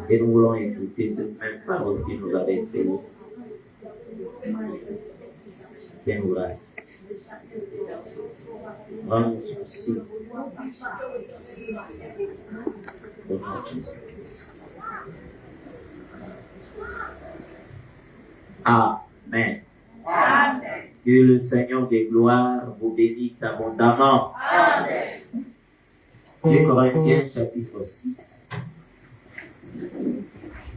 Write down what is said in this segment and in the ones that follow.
Et nous voulons écouter cette même parole qui nous avait fait. Fais-nous grâce. Rends-nous souci. Au nom de Jésus. Amen. Amen. Que le Seigneur des gloires vous bénisse abondamment. Amen. 2 Corinthiens chapitre 6.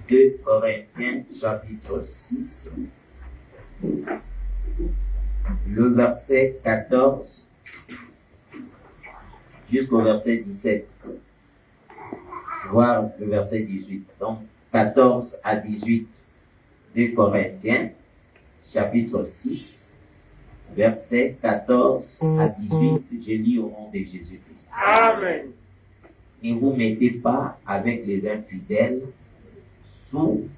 2 Corinthiens chapitre 6. Le verset 14 jusqu'au verset 17. Voire le verset 18. Donc 14 à 18. 2 Corinthiens chapitre 6. Verset 14 à 18. Je lis au nom de Jésus-Christ. Amen. Ne vous mettez pas avec les infidèles sous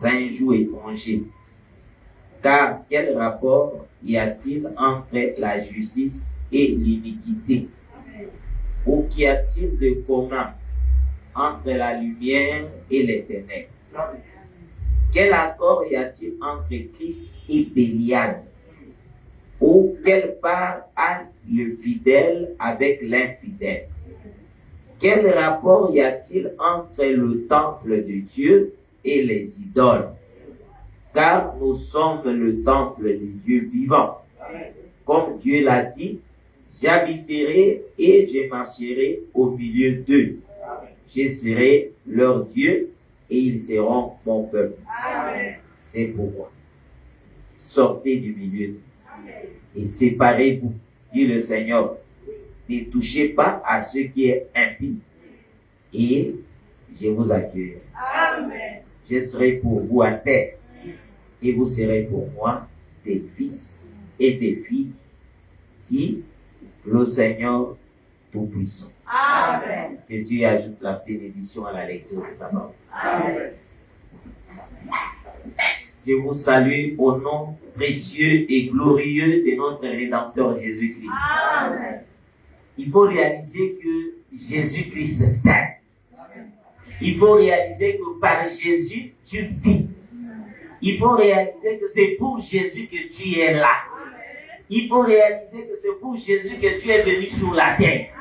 un joug étranger. Car quel rapport y a-t-il entre la justice et l'iniquité? Ou qu'y a-t-il de commun entre la lumière et les ténèbres? Quel accord y a-t-il entre Christ et Bélial? Ou quelle part a le fidèle avec l'infidèle? Quel rapport y a-t-il entre le temple de Dieu et les idoles? Car nous sommes le temple de Dieu vivant. Comme Dieu l'a dit, j'habiterai et je marcherai au milieu d'eux. Je serai leur Dieu et ils seront mon peuple. C'est pourquoi. Sortez du milieu d'eux et séparez-vous, dit le Seigneur. Ne touchez pas à ce qui est impie et je vous accueillerai. Amen. Je serai pour vous un père et vous serez pour moi des fils et des filles, dit le Seigneur Tout-Puissant. Amen. Que Dieu ajoute la bénédiction à la lecture de sa parole. Amen. Je vous salue au nom précieux et glorieux de notre Rédempteur Jésus-Christ. Amen. Il faut réaliser que Jésus-Christ t'aime. Il faut réaliser que par Jésus, tu vis. Il faut réaliser que c'est pour Jésus que tu es là. Il faut réaliser que c'est pour Jésus que tu es venu sur la terre.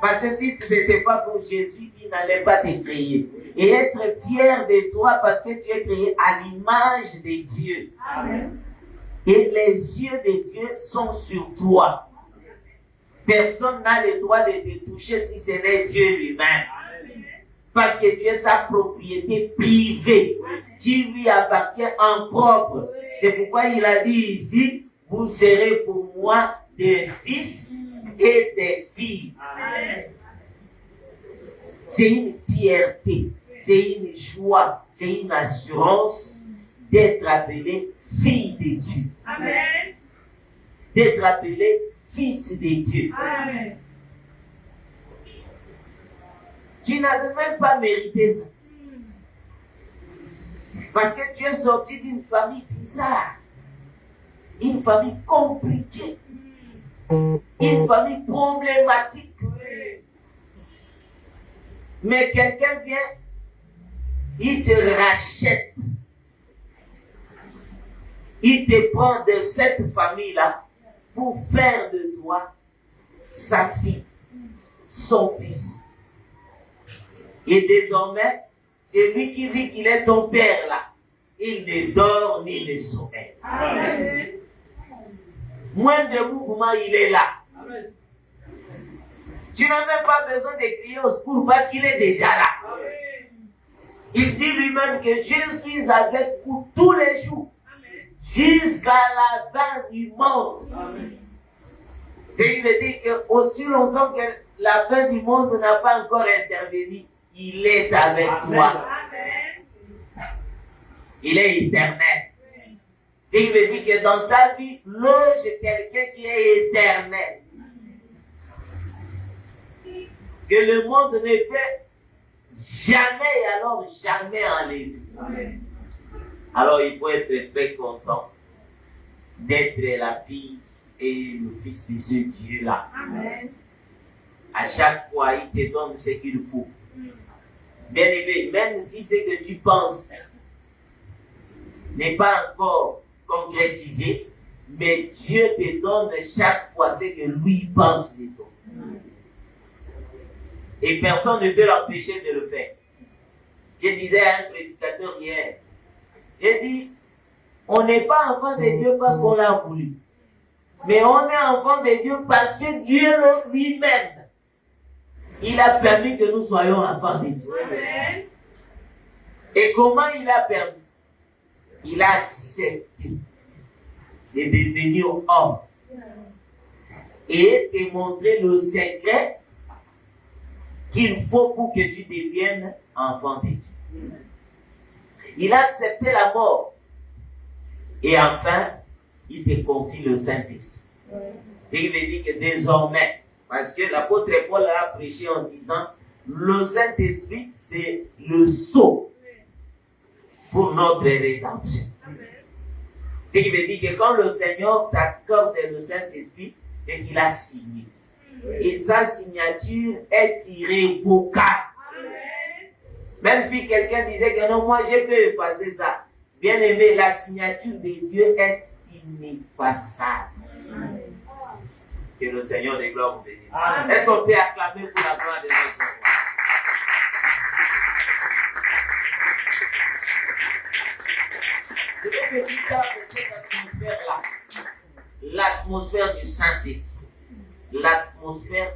Parce que si ce n'était pas pour Jésus, il n'allait pas te créer. Et être fier de toi parce que tu es créé à l'image de Dieu. Amen. Et les yeux de Dieu sont sur toi. Personne n'a le droit de te toucher si ce n'est Dieu lui-même. Parce que tu es sa propriété privée. Tu lui appartiens en propre. C'est pourquoi il a dit ici, vous serez pour moi des fils et des filles. C'est une fierté, c'est une joie, c'est une assurance d'être appelé fille de Dieu. Amen. D'être appelé fils de Dieu. Amen. Tu n'avais même pas mérité ça. Parce que tu es sorti d'une famille bizarre, une famille compliquée, une famille problématique. Mais quelqu'un vient, il te rachète. Il te prend de cette famille-là pour faire de toi sa fille, son fils. Et désormais, c'est lui qui dit qu'il est ton père là. Il ne dort ni ne sommeille. Amen. Moins de mouvement, il est là. Amen. Tu n'as même pas besoin de crier au secours parce qu'il est déjà là. Amen. Il dit lui-même que je suis avec vous tous les jours. Amen. Jusqu'à la fin du monde. Amen. Et il veut dire que aussi longtemps que la fin du monde n'a pas encore intervenu, il est avec toi. Amen. Il est éternel. Et il veut dire que dans ta vie, loge quelqu'un qui est éternel. Que le monde ne peut jamais et alors jamais enlever. Amen. Alors il faut être très content d'être la fille et le fils de ce Dieu-là. Amen. À chaque fois, il te donne ce qu'il faut. Bien aimé, même si ce que tu penses n'est pas encore concrétisé, mais Dieu te donne chaque fois ce que lui pense de toi. Et personne ne peut l'empêcher de le faire. Je disais à un prédicateur hier, j'ai dit, on n'est pas enfant de Dieu parce qu'on l'a voulu, mais on est enfant de Dieu parce que Dieu lui-même, il a permis que nous soyons enfants de Dieu. Amen. Et comment il a permis? Il a accepté de devenir homme et de montrer le secret qu'il faut pour que tu deviennes enfant de Dieu. Il a accepté la mort. Et enfin, il te confie le Saint-Esprit. Ce qui veut dire que désormais, parce que l'apôtre Paul a prêché en disant, le Saint-Esprit, c'est le sceau pour notre rédemption. Ce qui veut dire que quand le Seigneur t'accorde le Saint-Esprit, c'est qu'il a signé. Et sa signature est irrévocable. Même si quelqu'un disait que non, moi je peux effacer ça. Bien aimé, la signature de Dieu est ineffaçable. Que le Seigneur des gloires vous bénisse. Est-ce qu'on peut acclamer pour la gloire de notre Dieu? Je veux que tu gardes cette atmosphère-là. L'atmosphère du Saint-Esprit. L'atmosphère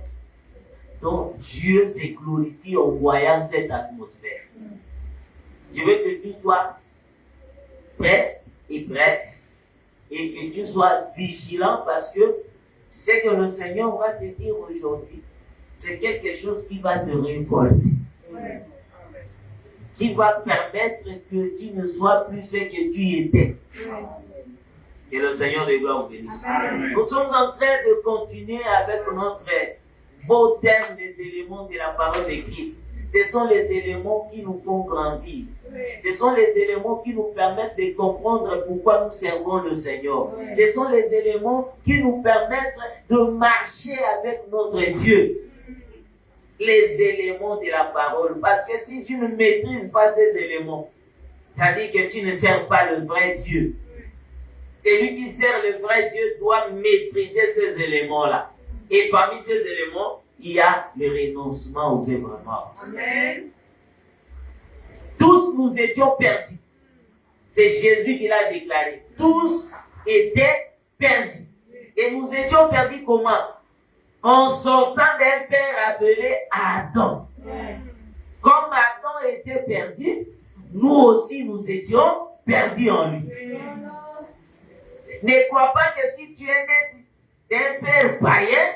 dont Dieu se glorifie en voyant cette atmosphère. Je veux que tu sois prêt et prête et que tu sois vigilant parce que ce que le Seigneur va te dire aujourd'hui, c'est quelque chose qui va te révolter. Qui va permettre que tu ne sois plus ce que tu étais. Que le Seigneur de gloire vous bénisse. Nous sommes en train de continuer avec notre beau thème des éléments de la parole de Christ. Ce sont les éléments qui nous font grandir. Ce sont les éléments qui nous permettent de comprendre pourquoi nous servons le Seigneur. Ce sont les éléments qui nous permettent de marcher avec notre Dieu. Les éléments de la parole. Parce que si tu ne maîtrises pas ces éléments, ça dit que tu ne sers pas le vrai Dieu. Celui qui sert le vrai Dieu doit maîtriser ces éléments-là. Et parmi ces éléments, il y a le renoncement aux œuvres mortes. Amen. Tous nous étions perdus. C'est Jésus qui l'a déclaré. Tous étaient perdus. Et nous étions perdus comment? En sortant d'un père appelé Adam. Comme Adam était perdu, nous aussi nous étions perdus en lui. Ne crois pas que si tu es né d'un père païen,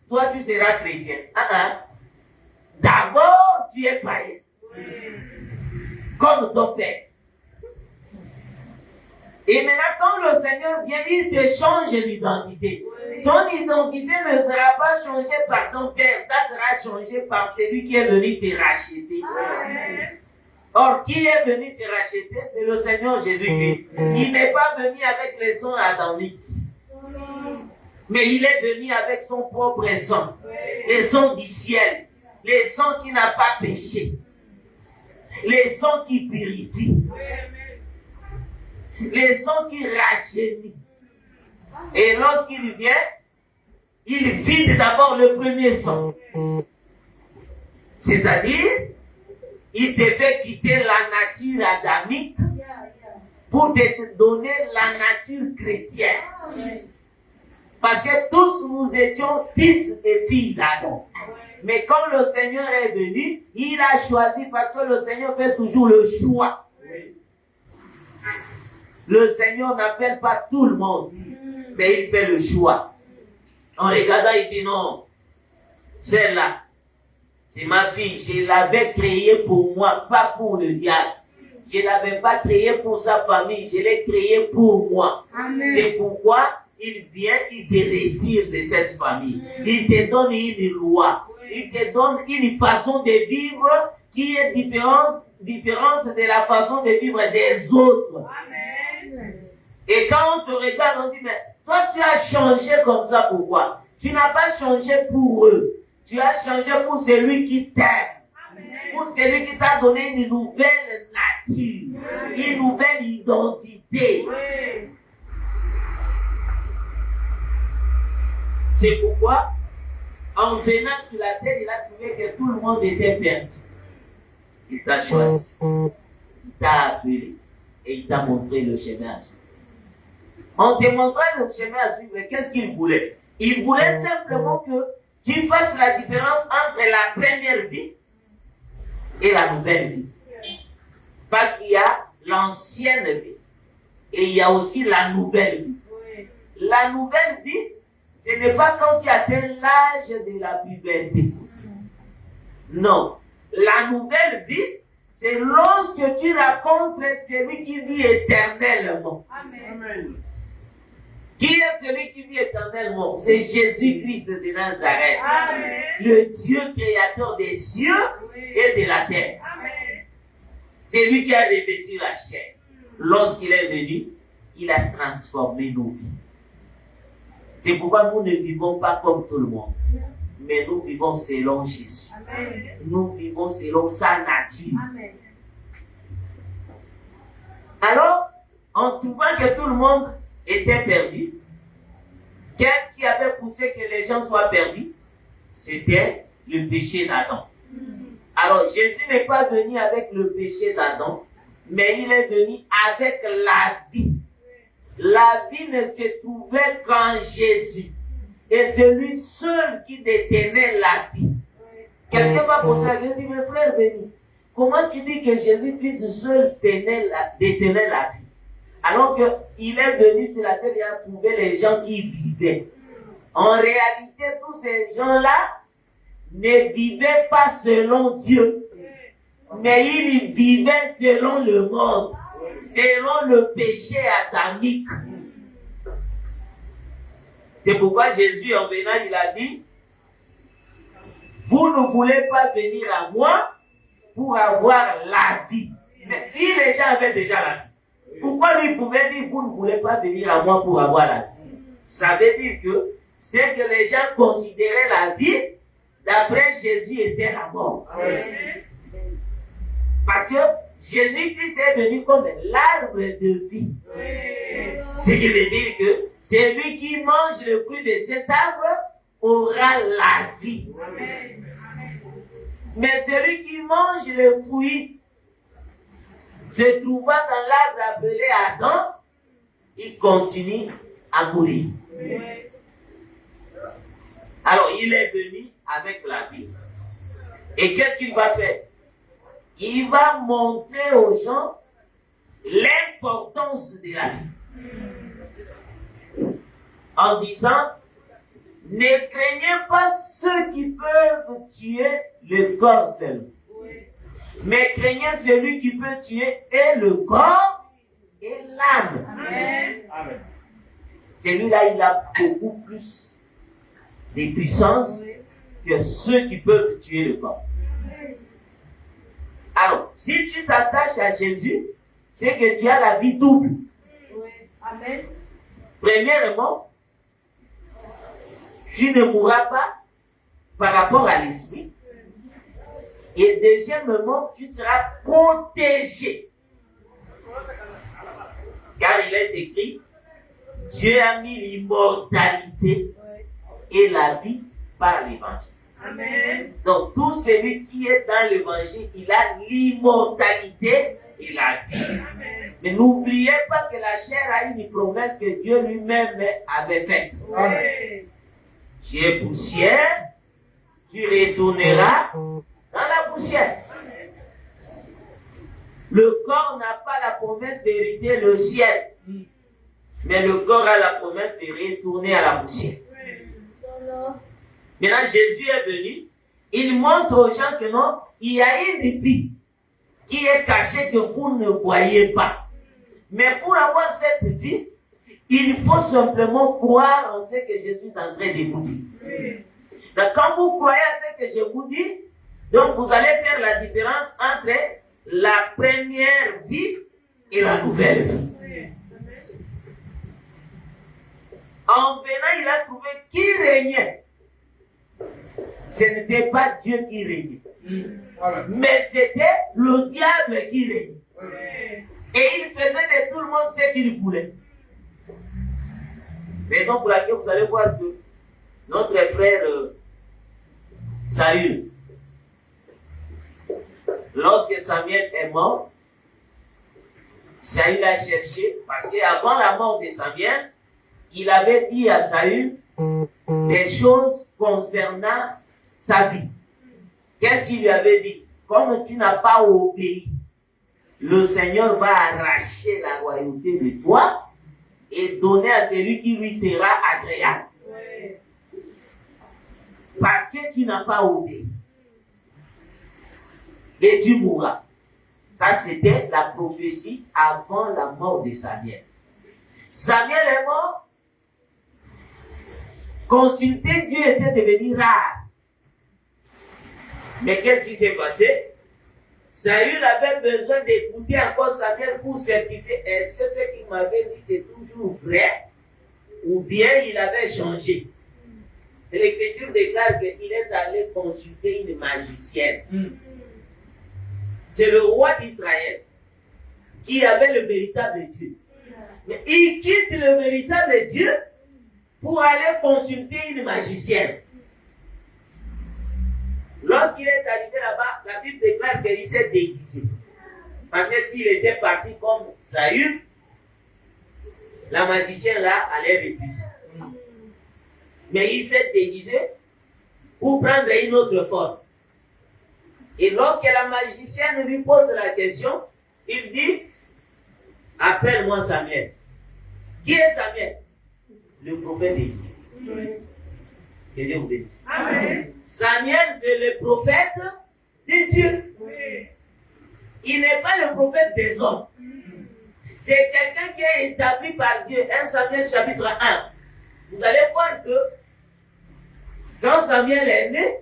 toi tu seras chrétien. D'abord, tu es païen. Comme ton père. Et maintenant, quand le Seigneur vient, il te change l'identité. Ton identité ne sera pas changée par ton père, ça sera changé par celui qui est venu te racheter. Amen. Or, qui est venu te racheter, c'est le Seigneur Jésus-Christ. Il n'est pas venu avec les sons adamiques, mais il est venu avec son propre sang, les sons du ciel, les sons qui n'ont pas péché, les sons qui purifient, les sons qui rajeunissent. Et lorsqu'il vient, il vide d'abord le premier sang. C'est-à-dire, il te fait quitter la nature adamique pour te donner la nature chrétienne. Parce que tous nous étions fils et filles d'Adam. Mais quand le Seigneur est venu, il a choisi parce que le Seigneur fait toujours le choix. Le Seigneur n'appelle pas tout le monde, mais il fait le choix. En regardant, il dit non, celle-là, c'est ma fille, je l'avais créée pour moi, pas pour le diable. Je ne l'avais pas créée pour sa famille, je l'ai créée pour moi. Amen. C'est pourquoi il vient, il te retire de cette famille. Il te donne une loi. Il te donne une façon de vivre qui est différente de la façon de vivre des autres. Amen. Et quand on te regarde, on dit, mais toi tu as changé comme ça, pourquoi? Tu n'as pas changé pour eux. Tu as changé pour celui qui t'aime. Amen. pour celui qui t'a donné une nouvelle nature, une nouvelle identité. C'est pourquoi, en venant sur la terre, il a trouvé que tout le monde était perdu. Il t'a choisi, il t'a appelé et il t'a montré le chemin à suivre. En te montrant le chemin à suivre, qu'est-ce qu'il voulait? Il voulait simplement que tu fasses la différence entre la première vie et la nouvelle vie. Parce qu'il y a l'ancienne vie et il y a aussi la nouvelle vie. La nouvelle vie, ce n'est pas quand tu atteins l'âge de la puberté. Non. La nouvelle vie, c'est lorsque tu rencontres celui qui vit éternellement. Amen. Qui est celui qui vit éternellement? C'est Jésus-Christ de Nazareth. Amen. Le Dieu créateur des cieux et de la terre. Amen. C'est lui qui a revêtu la chair. Lorsqu'il est venu, il a transformé nos vies. C'est pourquoi nous ne vivons pas comme tout le monde. Mais nous vivons selon Jésus. Amen. Nous vivons selon sa nature. Amen. Alors, en trouvant que tout le monde était perdu, qu'est-ce qui avait poussé que les gens soient perdus? C'était le péché d'Adam. Alors, Jésus n'est pas venu avec le péché d'Adam, mais il est venu avec la vie. La vie ne se trouvait qu'en Jésus. Et c'est lui seul qui détenait la vie. Quelqu'un va poser la question, dit, mais frère béni, comment tu dis que Jésus-Christ seul détenait la vie? Alors qu'il est venu sur la terre et a trouvé les gens qui vivaient. En réalité, tous ces gens-là ne vivaient pas selon Dieu, mais ils vivaient selon le monde, selon le péché adamique. C'est pourquoi Jésus, en venant, il a dit, vous ne voulez pas venir à moi pour avoir la vie. Mais si les gens avaient déjà la vie, pourquoi lui pouvait dire, vous ne voulez pas venir à moi pour avoir la vie? Ça veut dire que c'est que les gens considéraient la vie, d'après Jésus, était la mort. Amen. Parce que Jésus-Christ est venu comme l'arbre de vie. Ce qui veut dire que celui qui mange le fruit de cet arbre aura la vie. Amen. Mais celui qui mange le fruit se trouvant dans l'arbre appelé Adam, il continue à mourir. Alors il est venu avec la vie. Et qu'est-ce qu'il va faire? Il va montrer aux gens l'importance de la vie. En disant, ne craignez pas ceux qui peuvent tuer le corps seul, mais craignez celui qui peut tuer et le corps et l'âme. Amen. Celui-là, il a beaucoup plus de puissance que ceux qui peuvent tuer le corps. Alors, si tu t'attaches à Jésus, c'est que tu as la vie double. Amen. Premièrement, tu ne mourras pas par rapport à l'esprit. Et deuxièmement, tu seras protégé. Car il est écrit, Dieu a mis l'immortalité et la vie par l'évangile. Amen. Donc, tout celui qui est dans l'évangile, il a l'immortalité et la vie. Amen. Mais n'oubliez pas que la chair a une promesse que Dieu lui-même avait faite. Amen. Tu es poussière, tu retourneras dans la poussière. Le corps n'a pas la promesse d'hériter le ciel, mais le corps a la promesse de retourner à la poussière. Maintenant, Jésus est venu, il montre aux gens que non, il y a une vie qui est cachée que vous ne voyez pas. Mais pour avoir cette vie, il faut simplement croire en ce que je suis en train de vous dire. Donc, quand vous croyez à ce que je vous dis, donc vous allez faire la différence entre la première vie et la nouvelle vie. En venant, il a trouvé qui régnait. Ce n'était pas Dieu qui régnait. Mais c'était le diable qui régnait. Et il faisait de tout le monde ce qu'il voulait. Raison pour laquelle vous allez voir que notre frère Saül, lorsque Samuel est mort, Saül a cherché, parce qu'avant la mort de Samuel, il avait dit à Saül des choses concernant sa vie. Qu'est-ce qu'il lui avait dit? Comme tu n'as pas obéi, le Seigneur va arracher la royauté de toi et donner à celui qui lui sera agréable. Parce que tu n'as pas obéi. Et tu mourras. Ça, c'était la prophétie avant la mort de Samuel. Samuel est mort. Consulter Dieu était devenu rare. Mais qu'est-ce qui s'est passé? Saül avait besoin d'écouter encore Samuel pour certifier est-ce que ce qu'il m'avait dit c'est toujours vrai ou bien il avait changé. Et l'Écriture déclare qu'il est allé consulter une magicienne. C'est le roi d'Israël qui avait le véritable Dieu. Mais il quitte le véritable Dieu pour aller consulter une magicienne. Lorsqu'il est arrivé là-bas, la Bible déclare qu'il s'est déguisé. Parce que s'il était parti comme Saül, la magicienne là allait refuser. Mais il s'est déguisé pour prendre une autre forme. Et lorsque la magicienne lui pose la question, il dit, appelle-moi Samuel. Qui est Samuel? Le prophète de Dieu. Que Dieu vous bénisse. Amen. Samuel, c'est le prophète de Dieu. Oui. Il n'est pas le prophète des hommes. C'est quelqu'un qui est établi par Dieu. 1 Samuel chapitre 1. Vous allez voir que quand Samuel est né,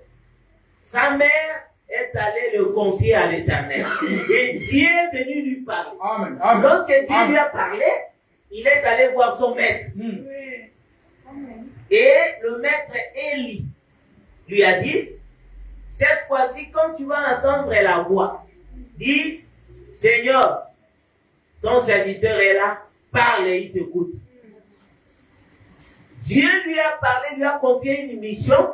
sa mère est allée le confier à l'Éternel. Et Dieu est venu lui parler. Amen. Amen. Lorsque Dieu lui a parlé, il est allé voir son maître. Et le maître Élie lui a dit, cette fois-ci, quand tu vas entendre la voix, dis, Seigneur, ton serviteur est là, parle et il t'écoute. Dieu lui a parlé, lui a confié une mission,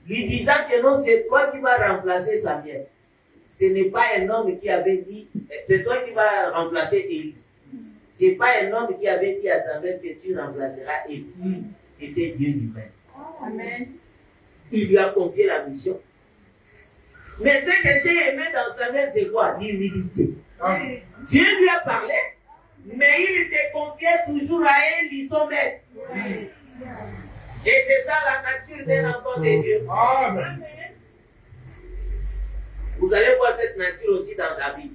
lui disant que non, c'est toi qui vas remplacer Samuel. Ce n'est pas un homme qui avait dit, c'est toi qui vas remplacer Élie. Ce n'est pas un homme qui avait dit à Samuel que tu remplaceras Élie. C'était Dieu lui-même. Amen. Il lui a confié la mission. Mais ce que j'ai aimé dans Samuel, c'est quoi? L'humilité. Dieu lui a parlé, mais il s'est confié toujours à Élie, son maître. Et c'est ça la nature d'un enfant de Dieu. Amen. Vous allez voir cette nature aussi dans David.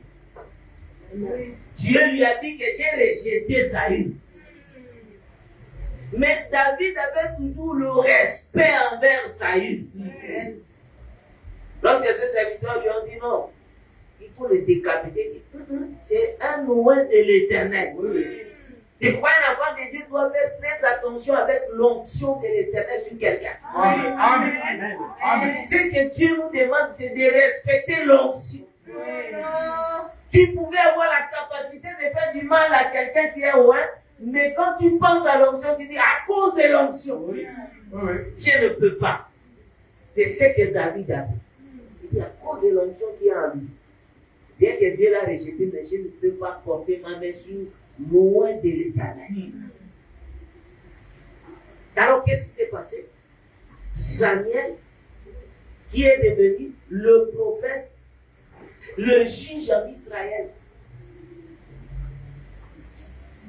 Dieu lui a dit que j'ai rejeté Saül. Mais David avait toujours le respect envers Saül. Lorsque ses serviteurs lui ont dit non, il faut le décapiter. C'est un loin de l'Éternel. C'est pourquoi un enfant de Dieu doit faire très attention avec l'onction de l'Éternel sur quelqu'un. Ce que Dieu nous demande, c'est de respecter l'onction. Tu pouvais avoir la capacité de faire du mal à quelqu'un qui est loin. Mais quand tu penses à l'onction, tu dis à cause de l'onction, je ne peux pas. C'est ce que David a fait. Il dit à cause de l'onction qui est en lui. Bien que Dieu l'a rejeté, mais je ne peux pas porter ma main sur loin de l'Éternel. Alors qu'est-ce qui s'est passé? Samuel, qui est devenu le prophète, le juge en Israël,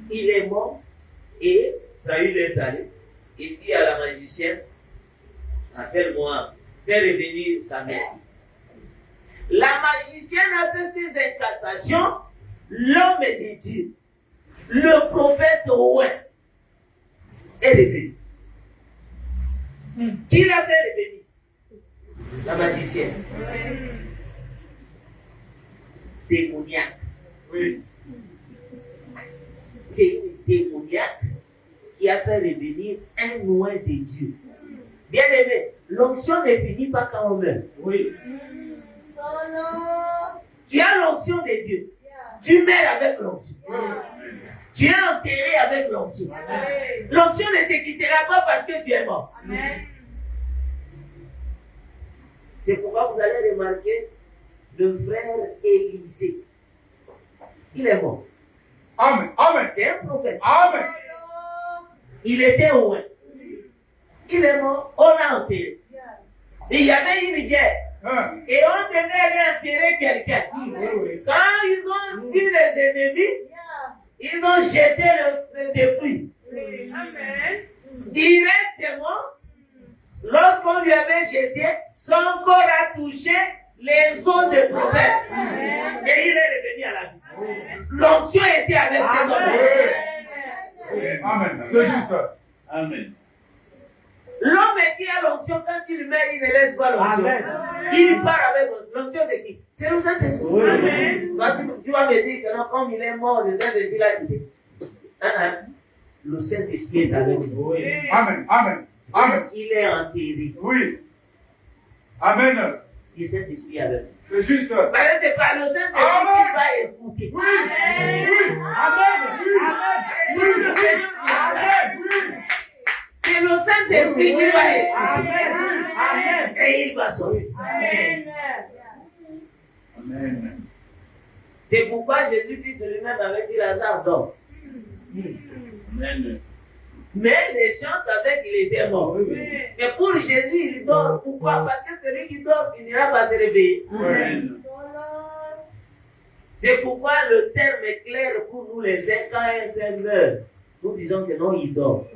il est mort et Saül est allé. Il dit à la magicienne, appelle-moi, fais revenir Samuel. La magicienne a fait ses incantations, l'homme de Dieu, le prophète Owen, est revenu. Qui l'a fait revenir? La magicienne. Démoniaque. Oui. C'est une démoniaque qui a fait revenir un loin de Dieu. Bien aimé, l'onction ne finit pas quand on meurt. Oui. Tu as l'onction de Dieu. Tu meurs avec l'onction. Tu es enterré avec l'onction. L'onction ne te quittera pas parce que tu es mort. C'est pourquoi vous allez remarquer le frère Élisée. Il est mort. Amen. Amen. C'est un prophète. Amen. Il était loin. Il est mort, on l'a enterré. Et il y avait une guerre. Hein. Et on devait aller enterrer quelqu'un. Quand ils ont vu les ennemis, ils ont jeté le débris. Directement, lorsqu'on lui avait jeté, son corps a touché les os des prophètes. Et il est revenu à la vie. L'onction était avec cet homme. Amen. C'est juste. Amen. L'homme qui a l'onction, quand il meurt, il ne laisse pas l'onction. Il part avec l'onction. C'est qui? C'est le Saint-Esprit. Tu vas me dire que non, comme il est mort, le Saint-Esprit l'a quitté. Le Saint-Esprit est avec nous. Amen. Amen. Amen. Il est enterré. Oui. Amen. Le Saint-Esprit est avec nous. C'est juste. Parce que c'est pas le Saint-Esprit qui va écouter. Oui. Oui. Amen. Oui. Amen. Oui. Amen. Oui. C'est le Saint-Esprit qui va écouter. Amen. Et il va sortir. Amen. C'est pourquoi Jésus-Christ lui-même avait dit Lazare dort. Amen. Mais les gens savaient qu'il était mort. Mais pour Jésus, il dort. Pourquoi? Parce que celui qui dort finira par se réveiller. Amen. C'est pourquoi le terme est clair pour nous les saints. Quand un saint meurt, nous disons que non, il dort.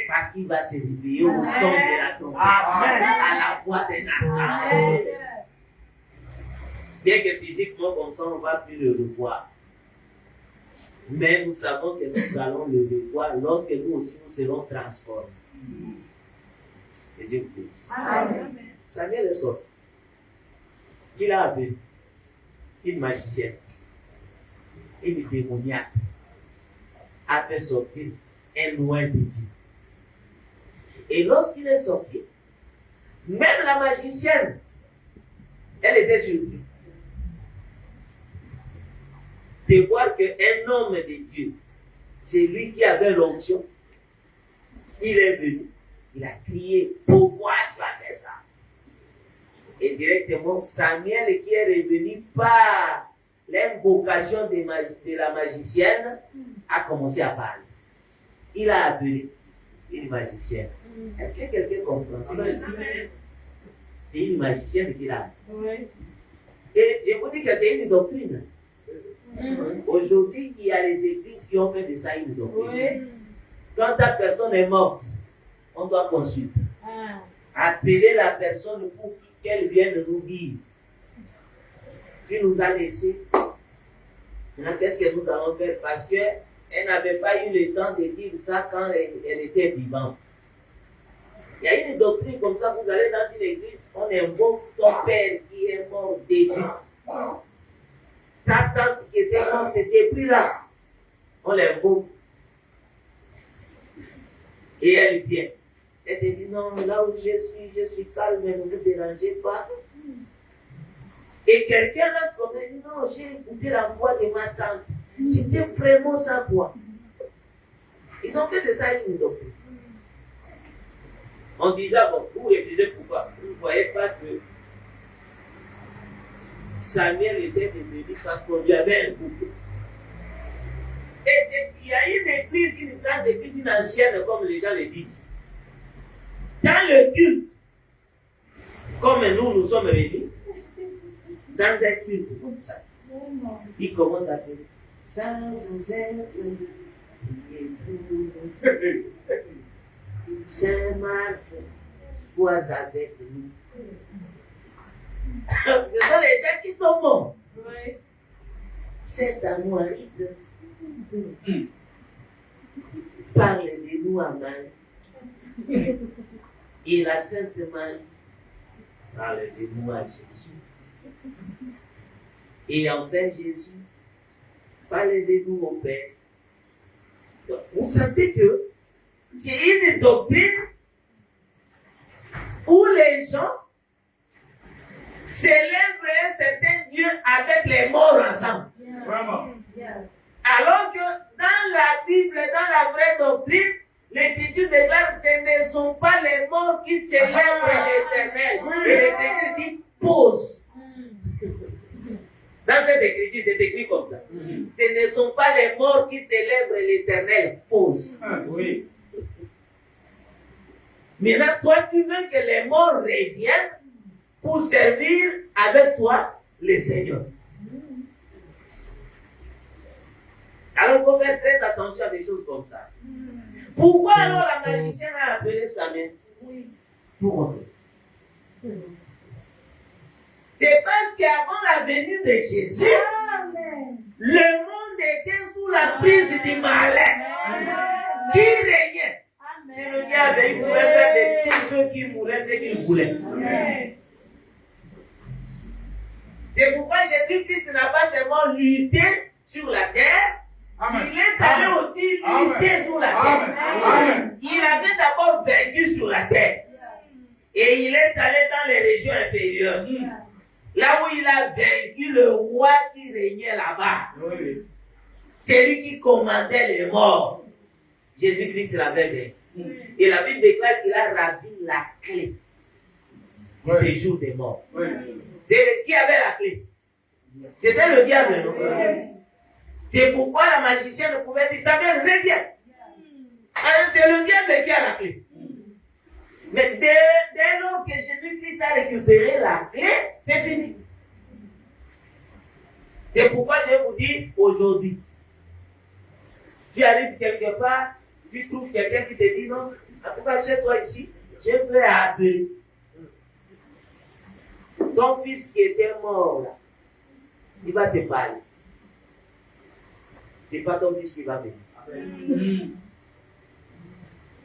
Parce qu'il va se réveiller au son de la trompette, à la voix des nations. Bien que physiquement, comme ça, on ne va plus le revoir. Mais nous savons que nous allons le revoir lorsque nous aussi nous serons transformés. Que Dieu vous bénisse. Samuel est sorti. Qui l'a appelé? Une magicienne, une démoniaque, a fait sortir un loin de Dieu. Et lorsqu'il est sorti, même la magicienne, elle était surprise de voir qu'un homme de Dieu, c'est lui qui avait l'onction, il est venu, il a crié, pourquoi tu as fait ça? Et directement, Samuel qui est revenu par l'invocation de la magicienne a commencé à parler. Il a appelé une magicienne. Est-ce que quelqu'un comprend? C'est une magicienne qu'il a appelée. Et je vous dis que c'est une doctrine. Aujourd'hui, il y a les églises qui ont fait de ça une doctrine. Quand ta personne est morte, on doit consulter. Appeler la personne pour qu'elle vienne nous dire. Tu nous as laissé. Maintenant, qu'est-ce que nous allons faire? Parce qu'elle n'avait pas eu le temps de dire ça quand elle était vivante. Il y a une doctrine comme ça, vous allez dans une église, on invoque ton père qui est mort depuis. Ta tante qui était morte depuis là. On l'invoque. Et elle vient. Elle te dit non, là où je suis calme, ne vous dérangez pas. Et quelqu'un là comme elle dit non, j'ai écouté la voix de ma tante. C'était vraiment sa voix. Ils ont fait de ça une doctrine. On disait, bon, vous refusez pourquoi? Vous ne voyez pas que Samuel était devenu parce qu'on lui avait invoqué. Et il y a une église, une grande église, une ancienne, comme les gens le disent. Dans le culte, comme nous sommes venus, dans un culte comme ça, il commence à dire ça vous est Saint-Marc, sois avec nous. Ce sont les gens qui sont morts. Cet amour aride. Parle de nous à Marie. Et la Sainte Marie parle de nous à Jésus. Et enfin Jésus parle de nous au Père. Donc, vous sentez que c'est une doctrine où les gens célèbre un certain Dieu avec les morts ensemble. Vraiment. Alors que dans la Bible, dans la vraie doctrine, l'Écriture déclare que ce ne sont pas les morts qui célèbrent l'Éternel. Oui. Et l'Écriture dit pause. Dans cette Écriture, c'est écrit comme ça. Ce ne sont pas les morts qui célèbrent l'Éternel. Pause. Oui. Maintenant, toi, tu veux que les morts reviennent pour servir avec toi le Seigneur. Alors, il faut faire très attention à des choses comme ça. Pourquoi alors la magicienne a appelé sa mère? Pourquoi? C'est parce qu'avant la venue de Jésus, le monde était sous la prise du malin qui régnait. Si le diable il pouvait faire de tous ceux qui mouraient ce qu'il voulait. C'est pourquoi Jésus-Christ n'a pas seulement lutté sur la terre, Amen. il est allé aussi lutter sur la terre. Amen. Il avait d'abord vaincu sur la terre. Et il est allé dans les régions inférieures. Là où il a vaincu le roi qui régnait là-bas. Oui. C'est lui qui commandait les morts. Jésus-Christ l'avait vaincu. Et la Bible déclare qu'il a ravi la clé du séjour des morts. Oui. Qui avait la clé? C'était le diable, non? C'est pourquoi la magicienne pouvait dire, Samuel, reviens. Alors, c'est le diable qui a la clé. Mais dès lors que Jésus-Christ a récupéré la clé, c'est fini. C'est pourquoi je vous dis aujourd'hui, tu arrives quelque part, tu trouves quelqu'un qui te dit non, en tout cas chez toi ici, je veux appeler. Ton fils qui était mort là, il va te parler. C'est pas ton fils qui va venir.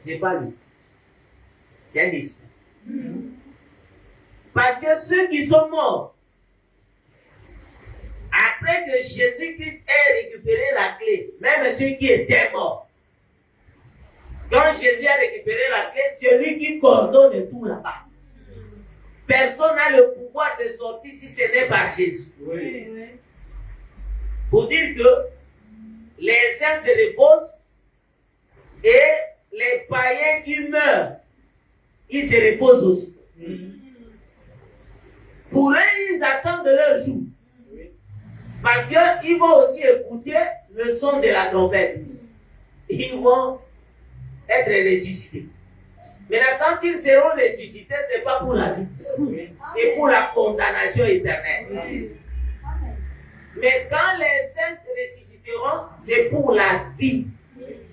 C'est pas lui. C'est un esprit. Parce que ceux qui sont morts, après que Jésus-Christ ait récupéré la clé, même ceux qui étaient morts, quand Jésus a récupéré la clé, c'est lui qui coordonne tout là-bas. Personne n'a le pouvoir de sortir si ce n'est pas Jésus. Oui. Pour dire que les saints se reposent et les païens qui meurent, ils se reposent aussi. Pour eux, ils attendent leur jour. Parce qu'ils vont aussi écouter le son de la trompette. Ils vont être ressuscités. Maintenant, quand ils seront ressuscités, ce n'est pas pour la vie. C'est pour la condamnation éternelle. Mais quand les saints ressusciteront, c'est pour la vie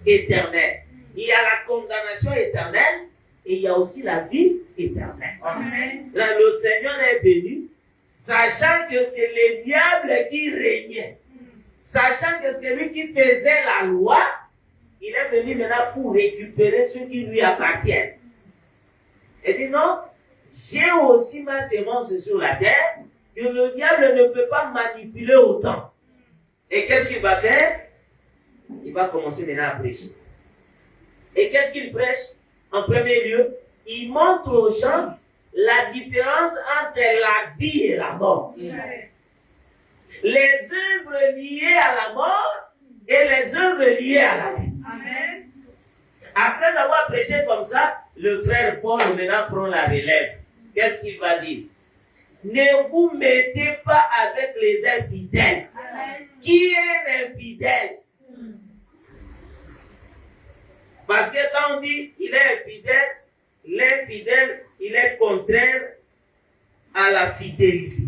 éternelle. Il y a la condamnation éternelle et il y a aussi la vie éternelle. Amen. Là, le Seigneur est venu, sachant que c'est le diable qui régnait, sachant que c'est lui qui faisait la loi, il est venu maintenant pour récupérer ceux qui lui appartiennent. Il dit non, j'ai aussi ma sémence sur la terre, que le diable ne peut pas manipuler autant. Et qu'est-ce qu'il va faire? Il va commencer maintenant à prêcher. Et qu'est-ce qu'il prêche? En premier lieu, il montre aux gens la différence entre la vie et la mort. Les œuvres liées à la mort et les œuvres liées à la vie. Amen. Après avoir prêché comme ça, le frère Paul maintenant prend la relève. Qu'est-ce qu'il va dire? Ne vous mettez pas avec les infidèles. Amen. Qui est infidèle? Parce que quand on dit il est infidèle, l'infidèle, il est contraire à la fidélité.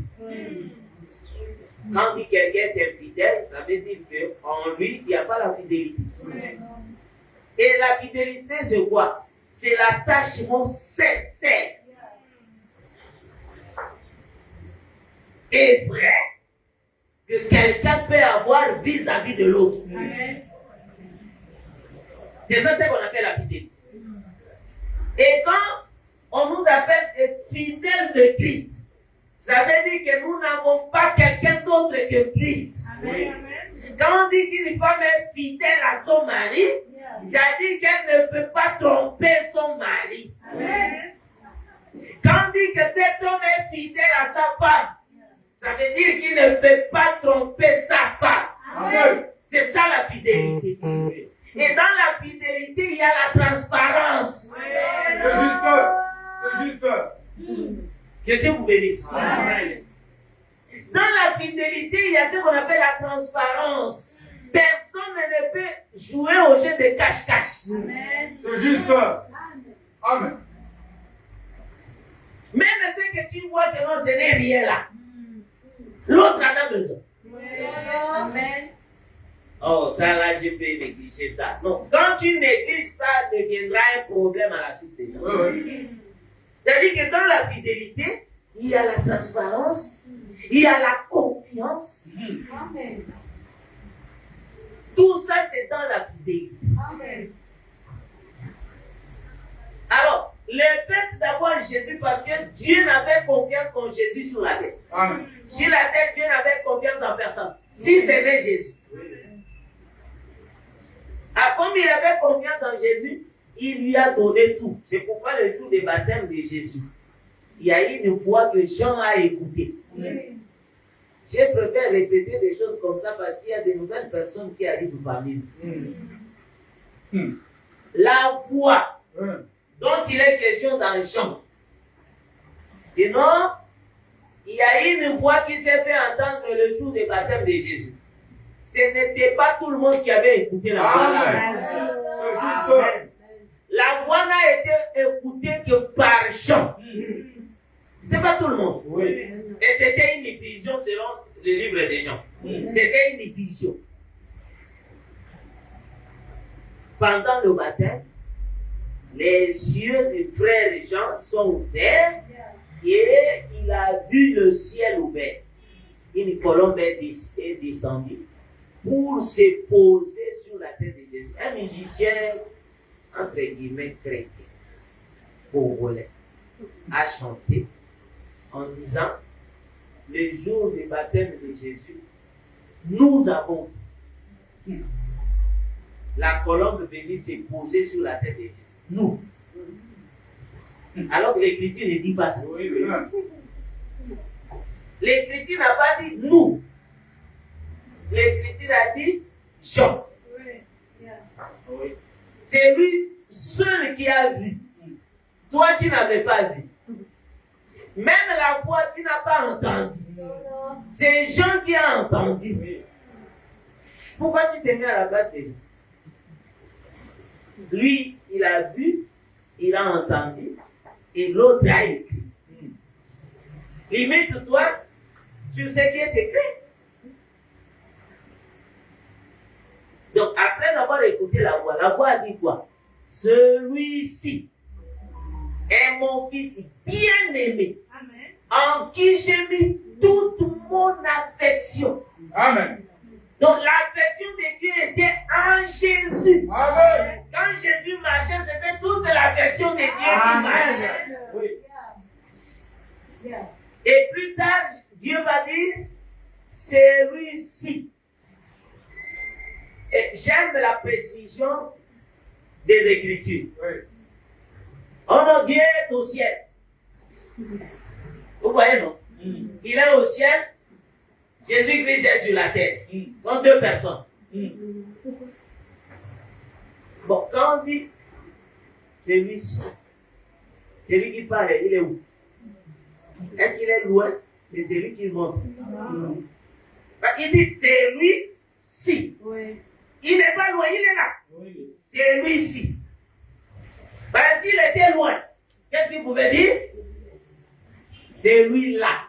Quand on dit quelqu'un est infidèle, ça veut dire qu'en lui, il n'y a pas la fidélité. Et la fidélité, c'est quoi? C'est l'attachement sincère et vrai que quelqu'un peut avoir vis-à-vis de l'autre. C'est ça qu'on appelle la fidélité. Et quand on nous appelle des fidèles de Christ, ça veut dire que nous n'avons pas quelqu'un d'autre que Christ. Amen. Quand on dit qu'une femme est fidèle à son mari, ça dit qu'elle ne peut pas tromper son mari. Amen. Quand on dit que cet homme est fidèle à sa femme, ça veut dire qu'il ne peut pas tromper sa femme. Amen. C'est ça la fidélité. Et dans la fidélité, il y a la transparence. C'est juste. Que Dieu vous bénisse. Amen. Dans la fidélité, il y a ce qu'on appelle la transparence. Personne ne peut jouer au jeu de cache-cache. Amen. C'est juste. Amen. Même ce que tu vois que non, ce n'est rien là. L'autre en a besoin. Amen. Oh, ça là, je peux négliger ça. Non, quand tu négliges ça, deviendra un problème à la suite des gens. Oui. C'est-à-dire que dans la fidélité, il y a la transparence, il y a la confiance. Amen. Tout ça, c'est dans la fidélité. Amen. Alors, le fait d'avoir Jésus, parce que Dieu n'avait confiance en Jésus sur la terre. Amen. Sur la terre, Dieu n'avait confiance en personne. Si c'était Jésus. Comme il avait confiance en Jésus, il lui a donné tout. C'est pourquoi le jour du baptême de Jésus, il y a eu une voix que Jean a écoutée. Je préfère répéter des choses comme ça parce qu'il y a de nouvelles personnes qui arrivent parmi nous. La voix dont il est question dans Jean. Et non, il y a eu une voix qui s'est fait entendre le jour du baptême de Jésus. Ce n'était pas tout le monde qui avait écouté la voix. Amen. C'est juste. La voix n'a été écoutée que par Jean. C'était pas tout le monde. Oui. Et c'était une vision selon le livre des Jean. C'était une vision. Pendant le baptême, les yeux du frère Jean sont ouverts et il a vu le ciel ouvert. Une colombe est descendue pour se poser sur la tête de Jésus. Un musicien, entre guillemets, chrétien, congolais, a chanté en disant, le jour du baptême de Jésus, nous avons vu la colombe venir se poser sur la tête de Jésus. Nous. Alors que l'Écriture ne dit pas ça. L'Écriture n'a pas dit nous. L'Écriture a dit Jean. C'est lui seul qui a vu. Toi, tu n'avais pas vu. Même la voix, tu n'as pas entendu. C'est Jean qui a entendu. Pourquoi tu te mets à la place de lui? Lui, il a vu, il a entendu, et l'autre a écrit. Limite-toi sur ce qui est écrit. Donc, après avoir écouté la voix a dit quoi? Celui-ci est mon fils bien-aimé, en qui j'ai mis toute mon affection. Amen. Donc, l'affection de Dieu était en Jésus. Amen. Quand Jésus marchait, c'était toute l'affection de Dieu qui marchait. Oui. Et plus tard, Dieu va dire, celui-ci. Et j'aime la précision des Écritures. Oui. Oh non, Dieu est au ciel. Vous voyez, non? Il est au ciel, Jésus-Christ est sur la terre. Ce sont deux personnes. Bon, quand on dit celui-ci, celui qui parle, il est où? Est-ce qu'il est loin? C'est celui qui monte. Il dit celui-ci. Il n'est pas loin, il est là. C'est lui-ci. S'il était loin, qu'est-ce qu'il pouvait dire? C'est lui-là.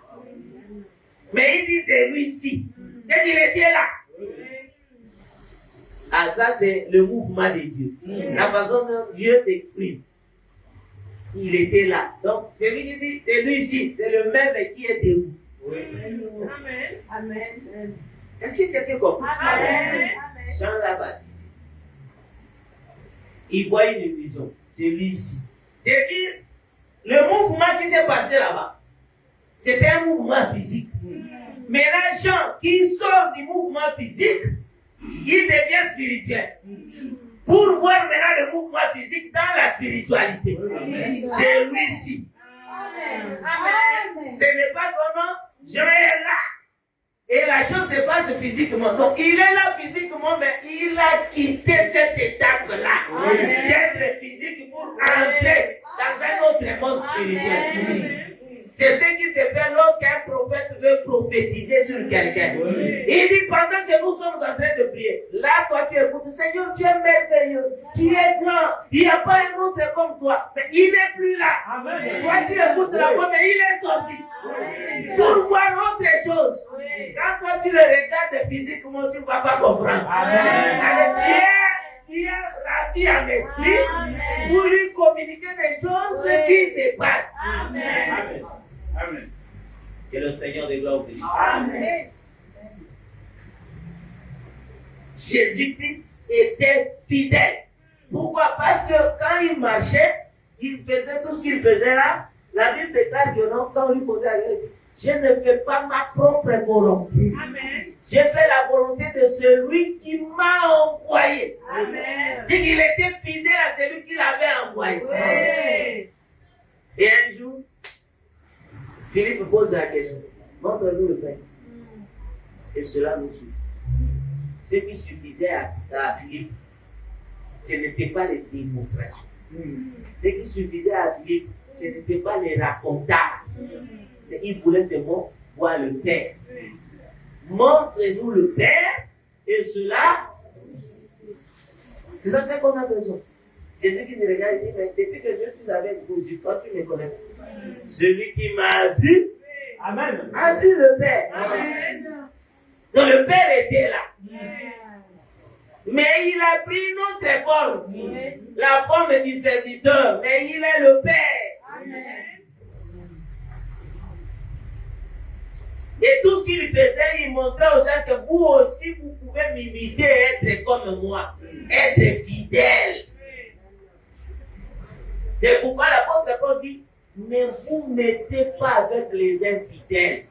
Mais il dit c'est lui-ci. Qu'est-ce qu'il était là? Ah, ça c'est le mouvement de Dieu. La façon dont Dieu s'exprime. Il était là. Donc, celui qui dit c'est lui-ci, c'est le même qui est debout. Amen. Est-ce que quelqu'un comprend? Amen. Jean l'a baptisé. Il voit une vision. C'est lui-ci. C'est-à-dire, le mouvement qui s'est passé là-bas, c'était un mouvement physique. Mais là, Jean, qui sort du mouvement physique, il devient spirituel. Pour voir maintenant le mouvement physique dans la spiritualité. C'est lui-ci. Amen. Ce n'est pas comment Jean est là. Et la chose se passe physiquement. Donc il est là physiquement, mais il a quitté cette étape-là d'être physique pour entrer dans un autre monde spirituel. C'est ce qui se fait lorsqu'un prophète veut prophétiser sur quelqu'un. Il dit pendant que nous sommes en train de prier, là toi tu écoutes, Seigneur tu es merveilleux, tu es grand, il n'y a pas un autre comme toi, mais il n'est plus là. Toi tu écoutes la voix, mais il est sorti. Pour voir autre chose. Quand toi tu le regardes physiquement, tu ne vas pas comprendre. Tu es ravi en esprit pour lui communiquer des choses qui se passent. Amen. Amen. Que le Seigneur de gloire bénisse. Amen. Jésus-Christ était fidèle. Pourquoi? Parce que quand il marchait, il faisait tout ce qu'il faisait là. La Bible déclare que non, quand on lui posait la question, je ne fais pas ma propre volonté. Amen. J'ai fait la volonté de celui qui m'a envoyé. Amen. C'est qu'il était fidèle à celui qui l'avait envoyé. Oui. Et un jour, Philippe pose la question, montre-nous le Père. Et cela nous suffit. Ce qui suffisait à Philippe, ce n'était pas les démonstrations. Ce qui suffisait à Philippe, ce n'était pas les racontages. Mais il voulait seulement voir le Père. Montre-nous le Père, et cela, c'est ça qu'on a besoin. Jésus qui se regarde et dit, mais depuis que je suis avec vous, toi tu me connais. Celui qui m'a vu, Amen. a vu le Père. Amen. Donc le Père était là. Mais il a pris une autre forme. La forme du serviteur. Mais il est le Père. Amen. Et tout ce qu'il faisait, il montrait aux gens que vous aussi, vous pouvez m'imiter et être comme moi. Être fidèle. C'est pourquoi l'apôtre Paul dit, ne vous mettez pas avec les infidèles.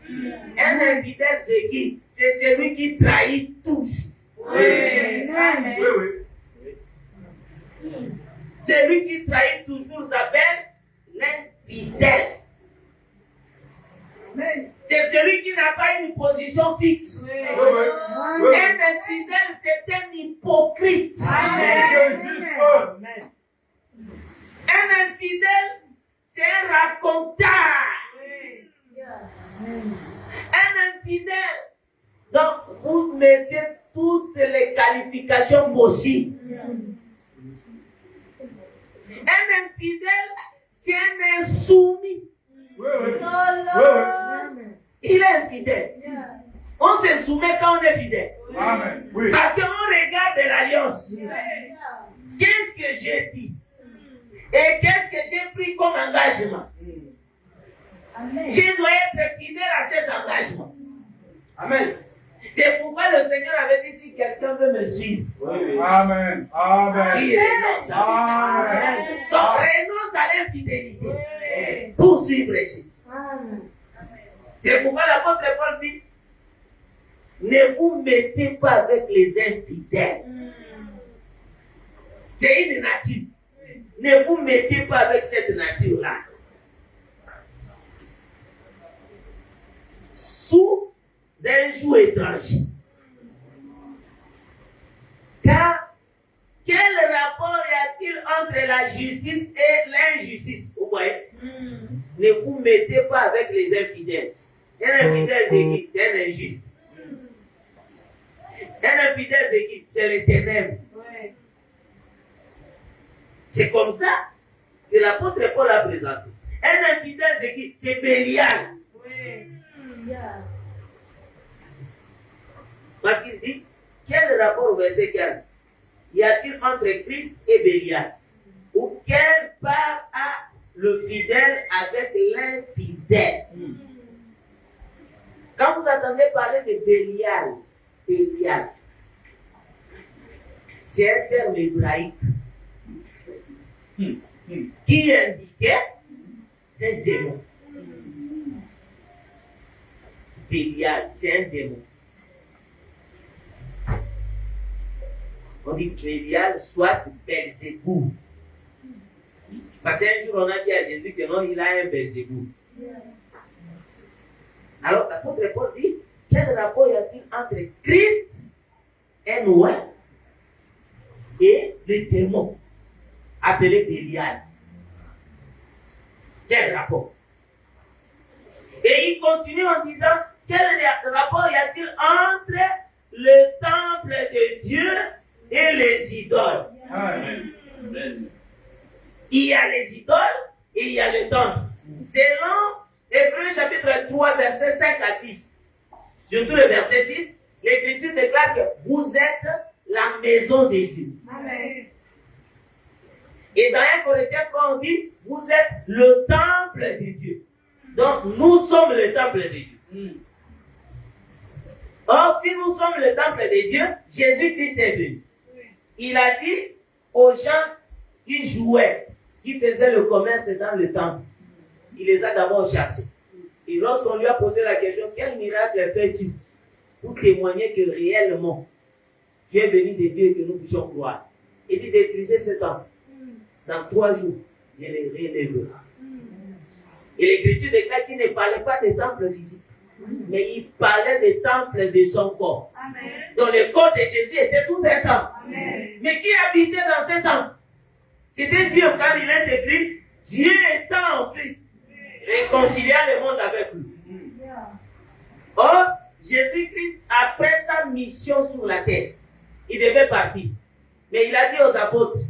Un infidèle, c'est qui? C'est celui qui trahit toujours. Oui. Amen. Oui. Celui qui trahit toujours s'appelle l'infidèle. C'est celui qui n'a pas une position fixe. Un infidèle, c'est un hypocrite. Un infidèle, c'est un raconteur. Un infidèle, donc vous mettez toutes les qualifications possibles. Un infidèle, c'est un insoumis. Il est infidèle. On se soumet quand on est fidèle. Amen. Oui. Parce qu'on regarde l'alliance. Qu'est-ce que j'ai dit? Et qu'est-ce que j'ai pris comme engagement? Je dois être fidèle à cet engagement. Amen. C'est pourquoi le Seigneur avait dit, si quelqu'un veut me suivre, Amen. Amen. qui renonce à Amen. Donc renonce à l'infidélité pour suivre Jésus. C'est pourquoi l'apôtre Paul dit, ne vous mettez pas avec les infidèles. C'est une nature. Ne vous mettez pas avec cette nature-là. Sous un joug étranger. Car quel rapport y a-t-il entre la justice et l'injustice? Vous voyez? Ne vous mettez pas avec les infidèles. Un infidèle, c'est qui? C'est un injuste. Un infidèle, c'est qui? C'est les ténèbres. C'est comme ça que l'apôtre Paul a présenté. Un infidèle, c'est qui? C'est Bélial. Parce qu'il dit, quel rapport au verset 15 y a-t-il entre Christ et Bélial? Ou quelle part a le fidèle avec l'infidèle? Quand vous entendez parler de Bélial, c'est un terme hébraïque qui indiquait un démon. Bélial, c'est un démon. On dit Bélial, soit Belzéboul. Parce qu'un jour, on a dit à Jésus que non, il a un Belzéboul. Alors, l'apôtre Paul dit, quel rapport y a-t-il entre Christ, un Noé, et le démon appelé Bélial? Quel rapport? Et il continue en disant, quel rapport y a-t-il entre le temple de Dieu et les idoles? Amen. Il y a les idoles et il y a le temple. Selon Hébreux chapitre 3, versets 5 à 6, surtout le verset 6, l'Écriture déclare que vous êtes la maison de Dieu. Amen. Et dans 1 Corinthiens 3, on dit, vous êtes le temple de Dieu. Donc, nous sommes le temple de Dieu. Or, si nous sommes le temple de Dieu, Jésus-Christ est venu. Il a dit aux gens qui jouaient, qui faisaient le commerce dans le temple, il les a d'abord chassés. Et lorsqu'on lui a posé la question, quel miracle fais-tu pour témoigner que réellement, tu es venu de Dieu et que nous puissions croire? Il dit, détruisez ce temple. Dans 3 jours, je les relèverai. Et l'Écriture déclare qu'il ne parlait pas des temples physiques, mais il parlait des temples de son corps. Amen. Donc le corps de Jésus était tout un temple. Amen. Mais qui habitait dans ce temple? C'était Dieu, car il est écrit, Dieu étant en Christ, réconciliant le monde avec lui. Or, Jésus-Christ, après sa mission sur la terre, il devait partir. Mais il a dit aux apôtres,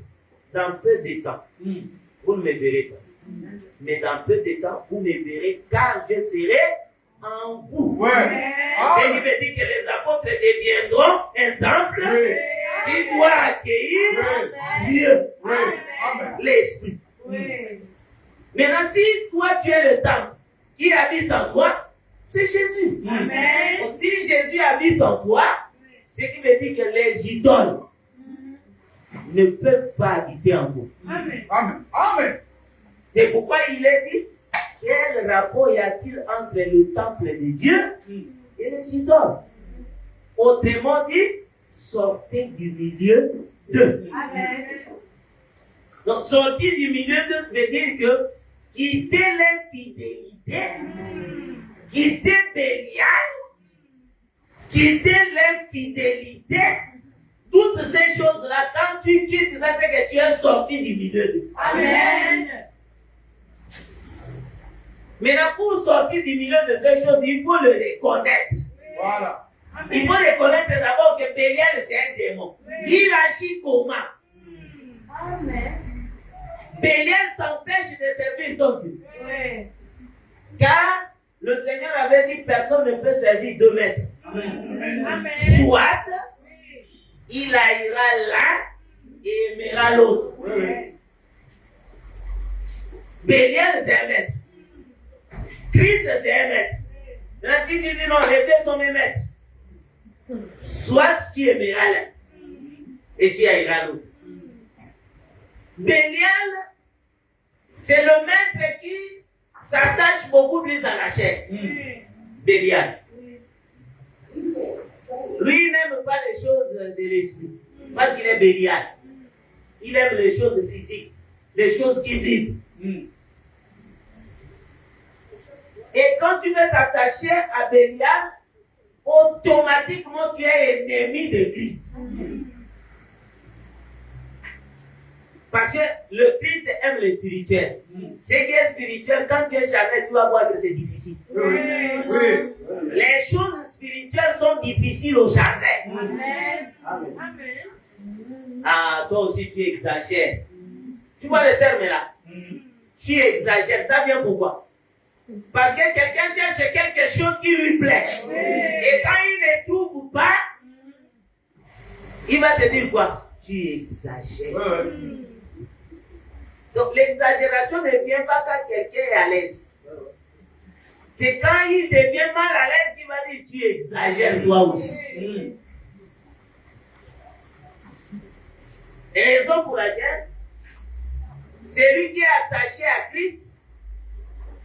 dans peu de temps, vous ne me verrez pas. Mais dans peu de temps, vous me verrez, car je serai en vous. Ouais. Et il me dit que les apôtres deviendront un temple qui doit accueillir Dieu, Oui. Amen. l'Esprit. Oui. Maintenant, si toi tu es le temple qui habite en toi, c'est Jésus. Amen. Donc, si Jésus habite en toi, ce qui veut dire que les idoles ne peuvent pas habiter en vous. Amen. Amen. Amen. C'est pourquoi il est dit, quel rapport y a-t-il entre le temple de Dieu et les idoles? Autrement dit, sortez du milieu d'eux. Amen. Donc, sortir du milieu d'eux veut dire que quitter l'infidélité, quitter Bélial, quitter l'infidélité, toutes ces choses-là, quand tu quittes ça, c'est que tu es sorti du milieu d'eux. Amen. Maintenant, pour sortir du milieu de ces choses, il faut le reconnaître. Voilà. Il faut reconnaître d'abord que Bélial, c'est un démon. Il agit comment? Amen. Bélial t'empêche de servir ton Dieu. Oui. Car le Seigneur avait dit personne ne peut servir 2 maîtres. Amen. Soit il haïra l'un et aimera l'autre. Oui. Bélial, c'est un maître. Christ, c'est un maître. Maintenant, si tu dis non, les deux sont mes maîtres. Soit tu aimeras l'un et tu haïras l'autre. Bélial, c'est le maître qui s'attache beaucoup plus à la chair. Bélial. Lui, il n'aime pas les choses de l'esprit. Parce qu'il est Bélial. Il aime les choses physiques, les choses qui vivent. Et quand tu veux t'attacher à Bélial, automatiquement tu es ennemi de Christ. Parce que le Christ aime le spirituel. Ce qui est spirituel, quand tu es charnel, tu vas voir que c'est difficile. Oui. Les choses spirituelles sont difficiles au charnel. Amen. Ah, toi aussi tu exagères. Tu vois le terme là? Tu exagères. Ça vient pourquoi? Parce que quelqu'un cherche quelque chose qui lui plaît. Et quand il ne trouve pas, il va te dire quoi? Tu exagères. Donc l'exagération ne vient pas quand quelqu'un est à l'aise. C'est quand il devient mal à l'aise qu'il va dire tu exagères toi aussi. Et raison pour laquelle celui qui est attaché à Christ,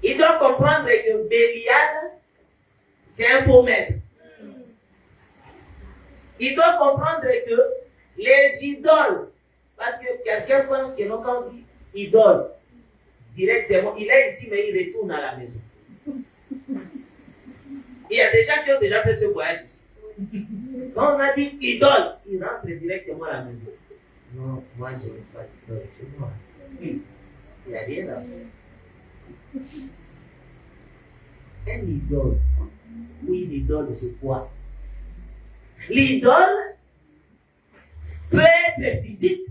il doit comprendre que Bélial, c'est un faux maître. Il doit comprendre que les idoles, parce que quelqu'un pense que non, quand on dit idole, directement. Il est ici, mais il retourne à la maison. Il y a des gens qui ont déjà fait ce voyage ici. Quand on a dit idole, il rentre directement à la maison. Non, moi je n'ai pas d'idole chez moi. Il n'y a rien à faire. Un idole, ou une idole, c'est quoi? L'idole peut être physique,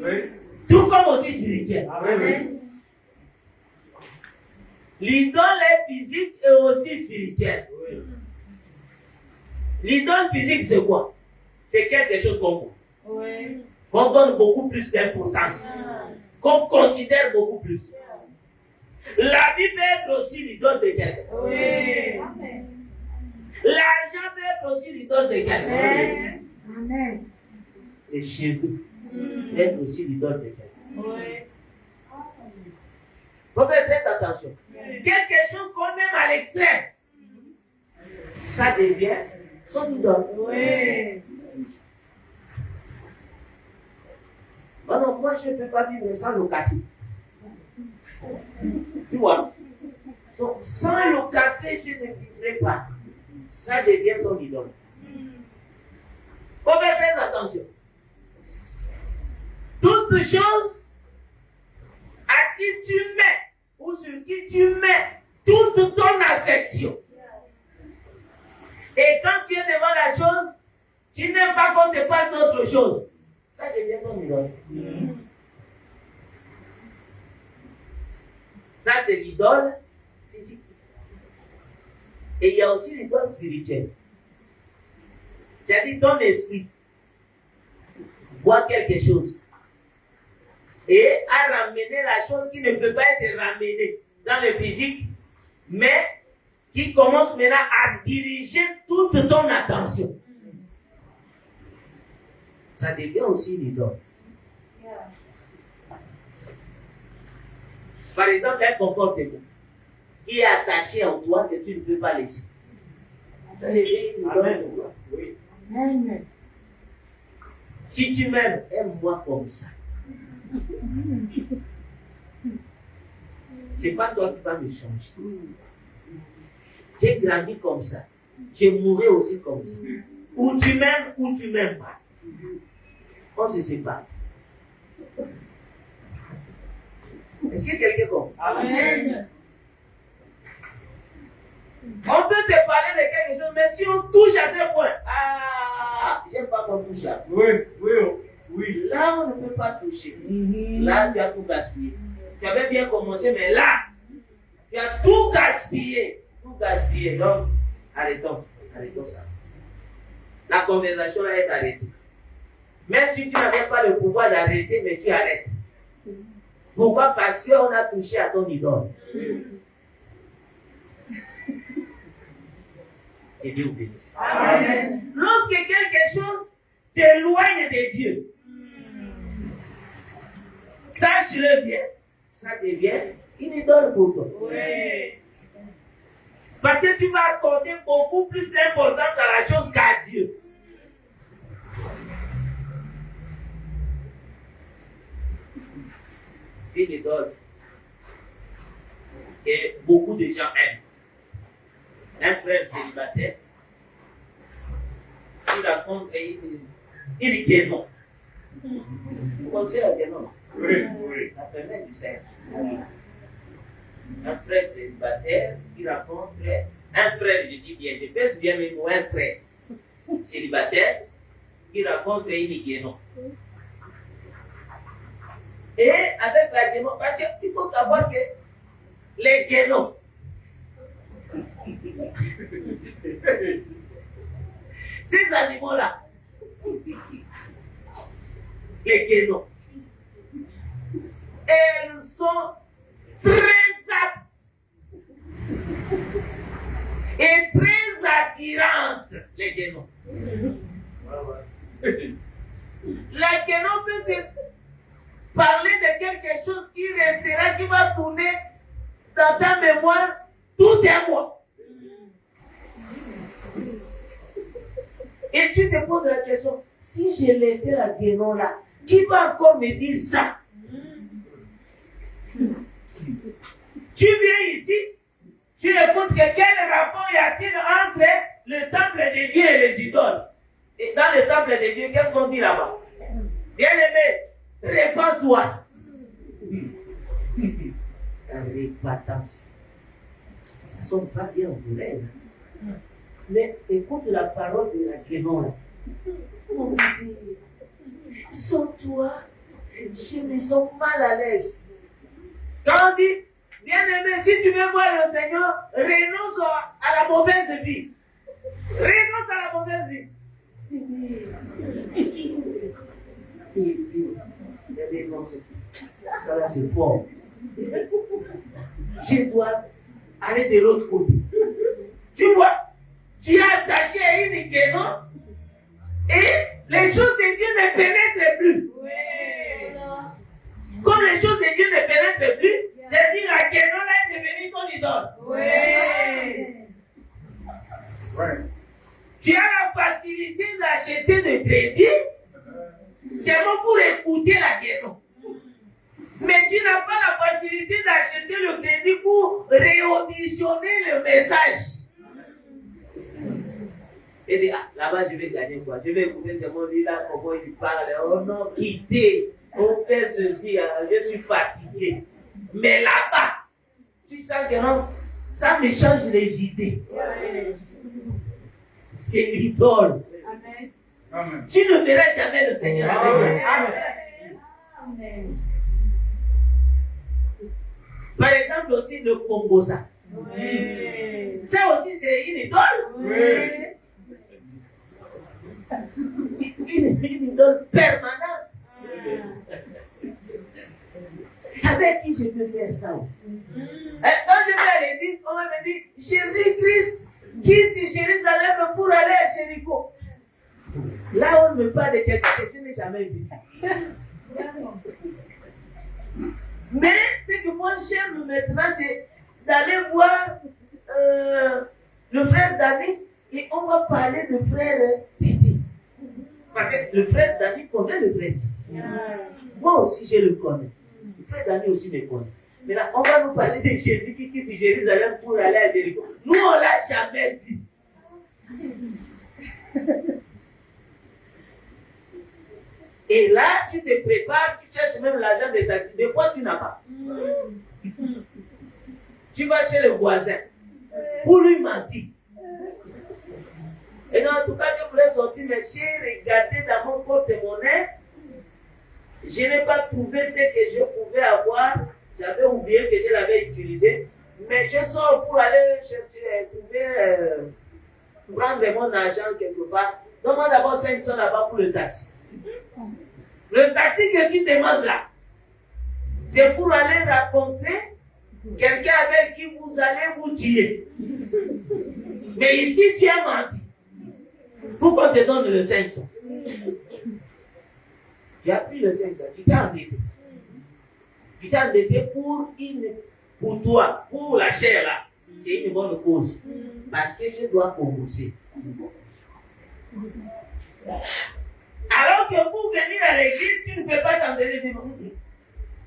Oui. tout comme aussi spirituel. Oui. L'idole est physique et aussi spirituelle. L'idole physique, c'est quoi? C'est quelque chose qu'on voit. Qu'on donne beaucoup plus d'importance. Qu'on considère beaucoup plus. La vie peut être aussi l'idole de quelqu'un. L'argent peut être aussi l'idole de quelqu'un. Les cheveux peuvent être aussi l'idole de quelqu'un. Il faut faire très attention. Quelque chose qu'on aime à l'extrême, ça devient son idole. Non, moi je ne peux pas vivre sans le café. Tu vois? Donc, sans le café, je ne vivrai pas. Ça devient ton idole. Il faut faire très attention. Toute chose à qui tu mets ou sur qui tu mets toute ton affection. Et quand tu es devant la chose, tu n'aimes pas qu'on te parle d'autre chose. Ça devient ton idole. Ça, c'est l'idole physique. Et il y a aussi l'idole spirituelle. C'est-à-dire ton esprit voit quelque chose et a ramené la chose qui ne peut pas être ramenée dans le physique, mais qui commence maintenant à diriger toute ton attention. Ça devient aussi une idole. Par exemple, un comportement qui est attaché en toi que tu ne peux pas laisser. Ça devient une idole. Oui. Si tu m'aimes, aime-moi comme ça. C'est pas toi qui vas me changer. J'ai grandi comme ça. Je mourrai aussi comme ça. Ou tu m'aimes ou tu m'aimes pas. On se sépare. Est-ce que quelqu'un comprend? Amen. On peut te parler de quelque chose, mais si on touche à ce point, j'aime pas qu'on touche à. Oui. Là, on ne peut pas toucher. Là, tu as tout gaspillé. Tu avais bien commencé, mais là, tu as tout gaspillé. Tout gaspillé. Donc, arrêtons ça. La conversation là est arrêtée. Même si tu n'avais pas le pouvoir d'arrêter, mais tu arrêtes. Pourquoi? Parce qu'on a touché à ton idole. Que Dieu vous bénisse. Amen. Lorsque quelque chose t'éloigne de Dieu, sache-le bien, ça devient une idole pour toi. Oui. Parce que tu vas accorder beaucoup plus d'importance à la chose qu'à Dieu. Une idole que beaucoup de gens aiment. Un frère célibataire qui raconte une guénon. Vous connaissez la guénon? Oui. La femelle du cerf. Un frère célibataire qui raconte, un frère, je dis bien, je pèse bien mes mots, un frère célibataire qui raconte une guénon. Et avec la guénon, parce qu'il faut savoir que les guénons, ces animaux-là, les guénons, elles sont très aptes et très attirantes, les guénons. La guénon peut te parler de quelque chose qui restera, qui va tourner dans ta mémoire tout un mois. Et tu te poses la question, si j'ai laissé la guénon là, qui va encore me dire ça? Tu viens ici, tu écoutes que quel rapport y a-t-il entre le temple de Dieu et les idoles? Et dans le temple de Dieu, qu'est-ce qu'on dit là-bas? Bien-aimé, répands-toi. Répatance. Ça ne sonne pas bien en oreille. Mais écoute la parole de la Guénon. Mon bébé, sans toi, je me sens mal à l'aise. Quand on dit, bien-aimé, si tu veux voir le Seigneur, renonce à la mauvaise vie. Renonce à la mauvaise vie. Ça là c'est fort. Je dois aller de l'autre côté. Tu vois, tu es attaché à une guénon et les choses de Dieu ne pénètrent plus. Oui. Comme les choses de Dieu ne pénètrent plus, c'est-à-dire la guénon là est devenue ton idole. Oui. Ouais. Tu as la facilité d'acheter des crédits seulement pour écouter la guénon. Mais tu n'as pas la facilité d'acheter le crédit pour réauditionner le message. Et dit, ah, là-bas je vais gagner quoi? Je vais écouter seulement lui là, comment il parle. Oh non, quittez, on fait ceci, je suis fatigué. Mais là-bas, tu sens que non, ça me change les idées. C'est l'idole. Amen. Amen. Tu ne verras jamais le Seigneur avec toi. Amen. Amen. Par exemple, aussi le Congosa. Oui. Ça aussi, c'est une idole. Oui. Une idole permanente. Avec qui je peux faire ça? Quand je vais à l'église, on me dit Jésus-Christ quitte Jérusalem pour aller à Jéricho. Là, on me parle de quelque chose que je n'ai jamais vu. Mais ce que moi j'aime maintenant, c'est d'aller voir le frère Dani et on va parler de frère Titi. Parce que le frère Dani connaît le frère Titi. Moi aussi, je le connais. Le frère Dani aussi me connaît. Mais là, on va nous parler de Jésus qui quitte Jérusalem pour aller à Jéricho. Nous, on ne l'a jamais vu. Et là, tu te prépares, tu cherches même l'argent de taxi. Des fois, tu n'as pas. Tu vas chez le voisin pour lui mentir. Et non, en tout cas, je voulais sortir, mais j'ai regardé dans mon porte-monnaie. Je n'ai pas trouvé ce que je pouvais avoir. J'avais oublié que je l'avais utilisé. Mais je sors pour aller chercher, prendre mon argent quelque part. Donne-moi d'abord 500 là-bas pour le taxi. Le taxi que tu demandes là, c'est pour aller rencontrer quelqu'un avec qui vous allez vous tuer. Mais ici, tu as menti. Pourquoi on te donne le 500? Tu as pris le 500, tu t'es endetté. Tu t'es endetté pour toi, pour la chair là. C'est une bonne cause. Parce que je dois rembourser. Alors que pour venir à l'église, tu ne peux pas t'endetter.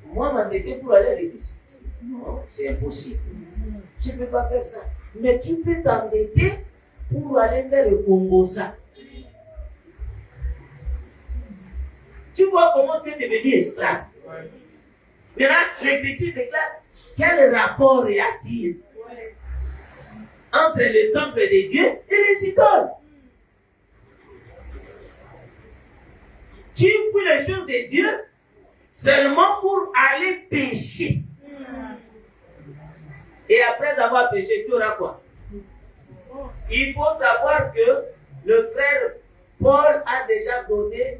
Moi, m'endetter pour aller à l'église. Non, c'est impossible. Je ne peux pas faire ça. Mais tu peux t'endetter pour aller faire le Congosa. Tu vois comment tu es devenu esclave. Maintenant, l'Écriture déclare quel rapport y a-t-il entre le temple de Dieu et les idoles? Tu fais les choses de Dieu seulement pour aller pécher. Et après avoir péché, tu auras quoi? Il faut savoir que le frère Paul a déjà donné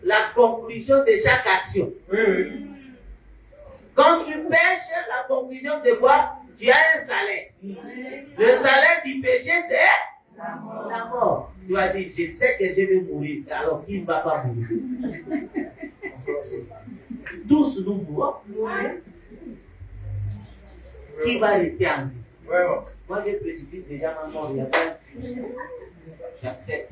la conclusion de chaque action. Oui. Quand tu pêches, la conclusion c'est quoi? Tu as un salaire. Le salaire du péché c'est la mort. Tu vas dire, je sais que je vais mourir, alors qui ne va pas mourir? Tous nous mourrons. Qui va rester en vie? Moi, je précipite déjà ma mort. Il n'y a pas. J'accepte.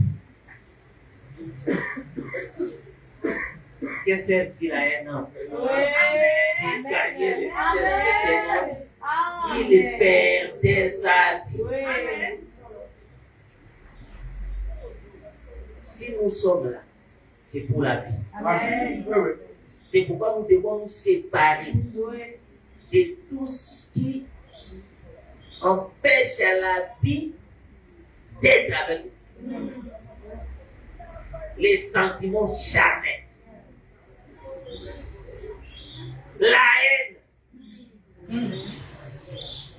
Que sert-il à un homme de gagner les richesses du Seigneur s'il perdait sa vie. Oui. Si nous sommes là, c'est pour la vie. Amen. Oui, oui. C'est pourquoi nous devons nous séparer Oui. de tout ce qui empêche la vie d'être avec nous. Les sentiments charnels, la haine.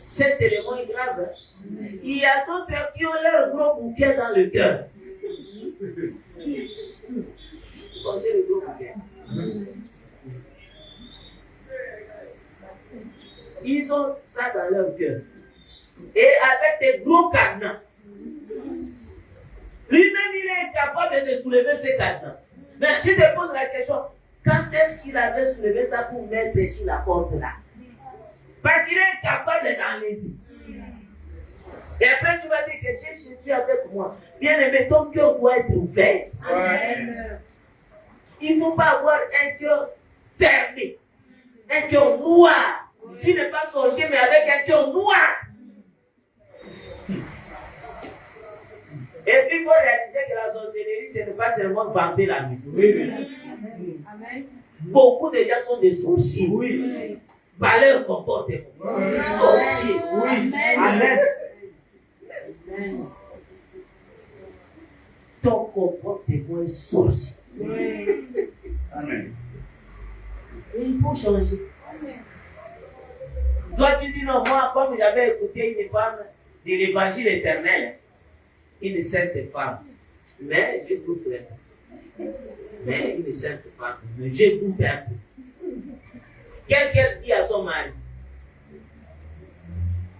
Cet élément est grave. Hein? Il y a d'autres qui ont leur gros bouquet dans le cœur. Comme c'est le gros bouquet. Ils ont ça dans leur cœur. Et avec des gros cadenas. Lui-même, il est incapable de soulever ces cadenas. Mais tu te poses la question, quand est-ce qu'il avait soulevé ça pour mettre sur la porte là? Parce qu'il est incapable d'enlever. Et après, tu vas dire que Dieu, je suis avec moi. Bien aimé, ton cœur doit être ouvert. Amen. Il ne faut pas avoir un cœur fermé, un cœur noir. Tu n'es pas sorcier, mais avec un cœur noir. Et puis, il faut réaliser que la sorcellerie, ce n'est pas seulement vamper la nuit. Oui. Amen. Beaucoup de gens sont des sorciers. Oui. Par leur comportement. Sorciers. Oui. Amen. Amen. Ton comportement est sorcier. Oui. Amen. Et il faut changer. Toi, tu dis non, moi, comme j'avais écouté une femme de l'évangile éternel, une sainte femme, mais j'écoute un peu. Mais une sainte femme, mais j'écoute un peu. Qu'est-ce qu'elle dit à son mari?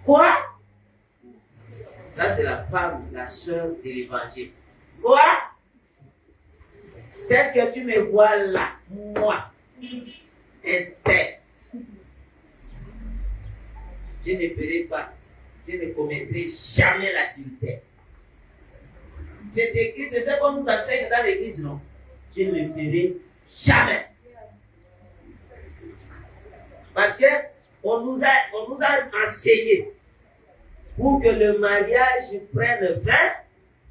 Quoi? Ça, c'est la femme, la sœur de l'évangile. Quoi? Tel que tu me vois là, moi, intègre. Je ne ferai pas, je ne commettrai jamais l'adultère. C'est écrit, c'est ça qu'on nous enseigne dans l'église, non? Je ne le ferai jamais. Parce qu'on nous a enseigné pour que le mariage prenne fin,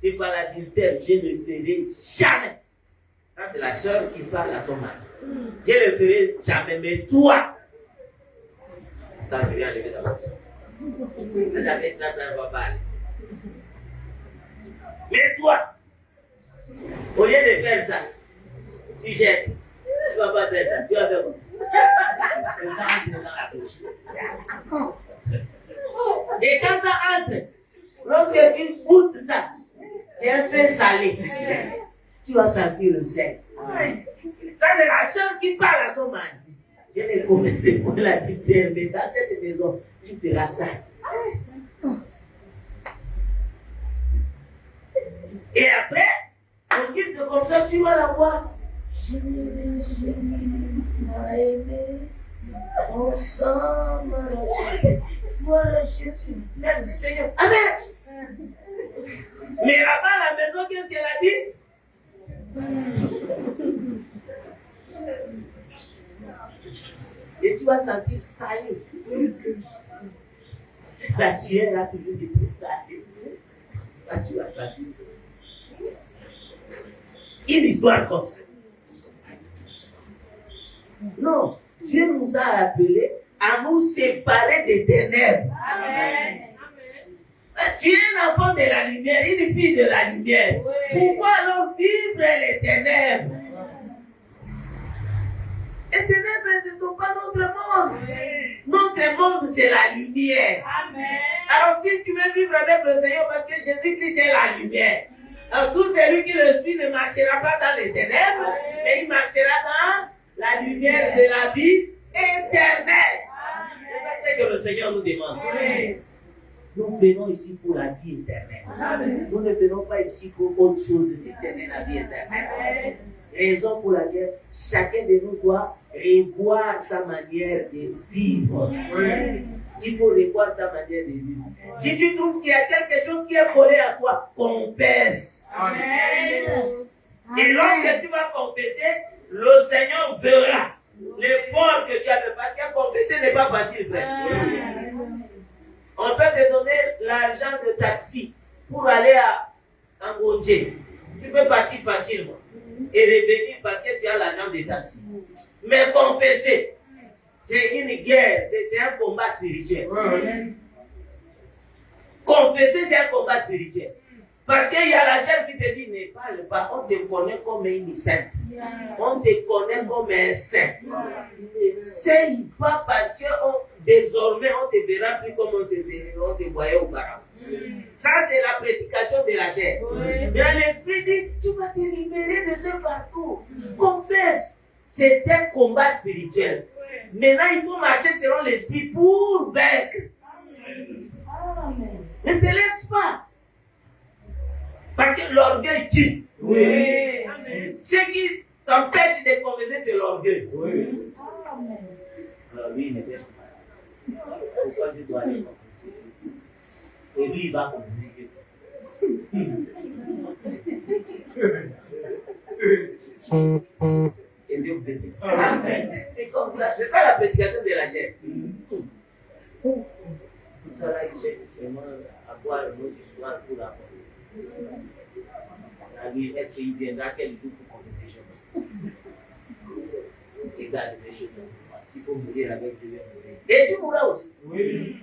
c'est par l'adultère. Je ne le ferai jamais. Ça, c'est la sœur qui parle à son mari. Je ne le ferai jamais, mais toi, attends, je vais enlever ta voix. Avec ça, ça ne va pas aller. Mais toi, au lieu de faire ça, tu jettes. Tu ne vas pas faire ça. Tu vas faire ça. Ça entre dans la bouche. Et quand ça entre, lorsque tu goûtes ça, c'est un peu salé. Tu vas sentir le sel. Ça, c'est la sœur qui parle à son mari. Je ne commettrai pas l'adultère, mais dans cette maison, tu feras ça. Et après, on dit que comme ça, tu vas la voir. Jésus m'a aimé, son sang m'a racheté. Voilà Jésus. Merci Seigneur. Amen. Mais là-bas à la maison, qu'est-ce qu'elle a dit? Et tu vas sentir salé. La tuère a toujours été salée. Là, tu vas sentir ça. Une histoire comme ça. Non, Dieu nous a appelés à nous séparer des ténèbres. Amen. Tu es un enfant de la lumière, une fille de la lumière. Oui. Pourquoi alors vivre les ténèbres? Les ténèbres ne sont pas notre monde. Oui. Notre monde, c'est la lumière. Amen. Alors, si tu veux vivre avec le Seigneur, parce que Jésus-Christ est la lumière, alors tout celui qui le suit ne marchera pas dans les ténèbres, mais il marchera dans la lumière de la vie éternelle. Et ça, c'est que le Seigneur nous demande. Oui. Nous venons ici pour la vie éternelle. Amen. Nous ne venons pas ici pour autre chose si ce n'est la vie éternelle. Amen. Raison pour laquelle chacun de nous doit revoir sa manière de vivre. Oui. Il faut revoir ta manière de vivre. Si tu trouves qu'il y a quelque chose qui est collé à toi, confesse. Amen. Et lorsque tu vas confesser, le Seigneur verra l'effort que tu as fait. Parce que confesser n'est pas facile, frère. On peut te donner l'argent de taxi pour aller à Ngondje. Tu peux partir facilement et revenir parce que tu as l'argent de taxi. Mais confesser, c'est une guerre, c'est un combat spirituel. Confesser, c'est un combat spirituel. Parce qu'il y a la chair qui te dit, ne parle pas, on te connaît comme une sainte. On te connaît comme un saint. Ne saigne pas parce que désormais on te verra plus comme on te voyait auparavant. Ça, c'est la prédication de la chair. Mais l'esprit dit, tu vas te libérer de ce fardeau. Confesse. C'est un combat spirituel. Maintenant, il faut marcher selon l'esprit pour vaincre. Ne te laisse pas. Parce que l'orgueil tue. Ce qui t'empêche de confesser, c'est l'orgueil. Alors lui, il ne pêche pas. Pourquoi tu dois aller confesser? Et lui, il va confesser. Et Dieu vous bénisse. C'est comme ça. C'est ça la prédication de la chair. Tout ça là, il cherche seulement à voir une autre histoire pour la est-ce qu'il viendra quel jour pour confesser chez moi? Regarde les choses. S'il faut mourir avec Dieu, mourir. Et tu mourras aussi. Oui.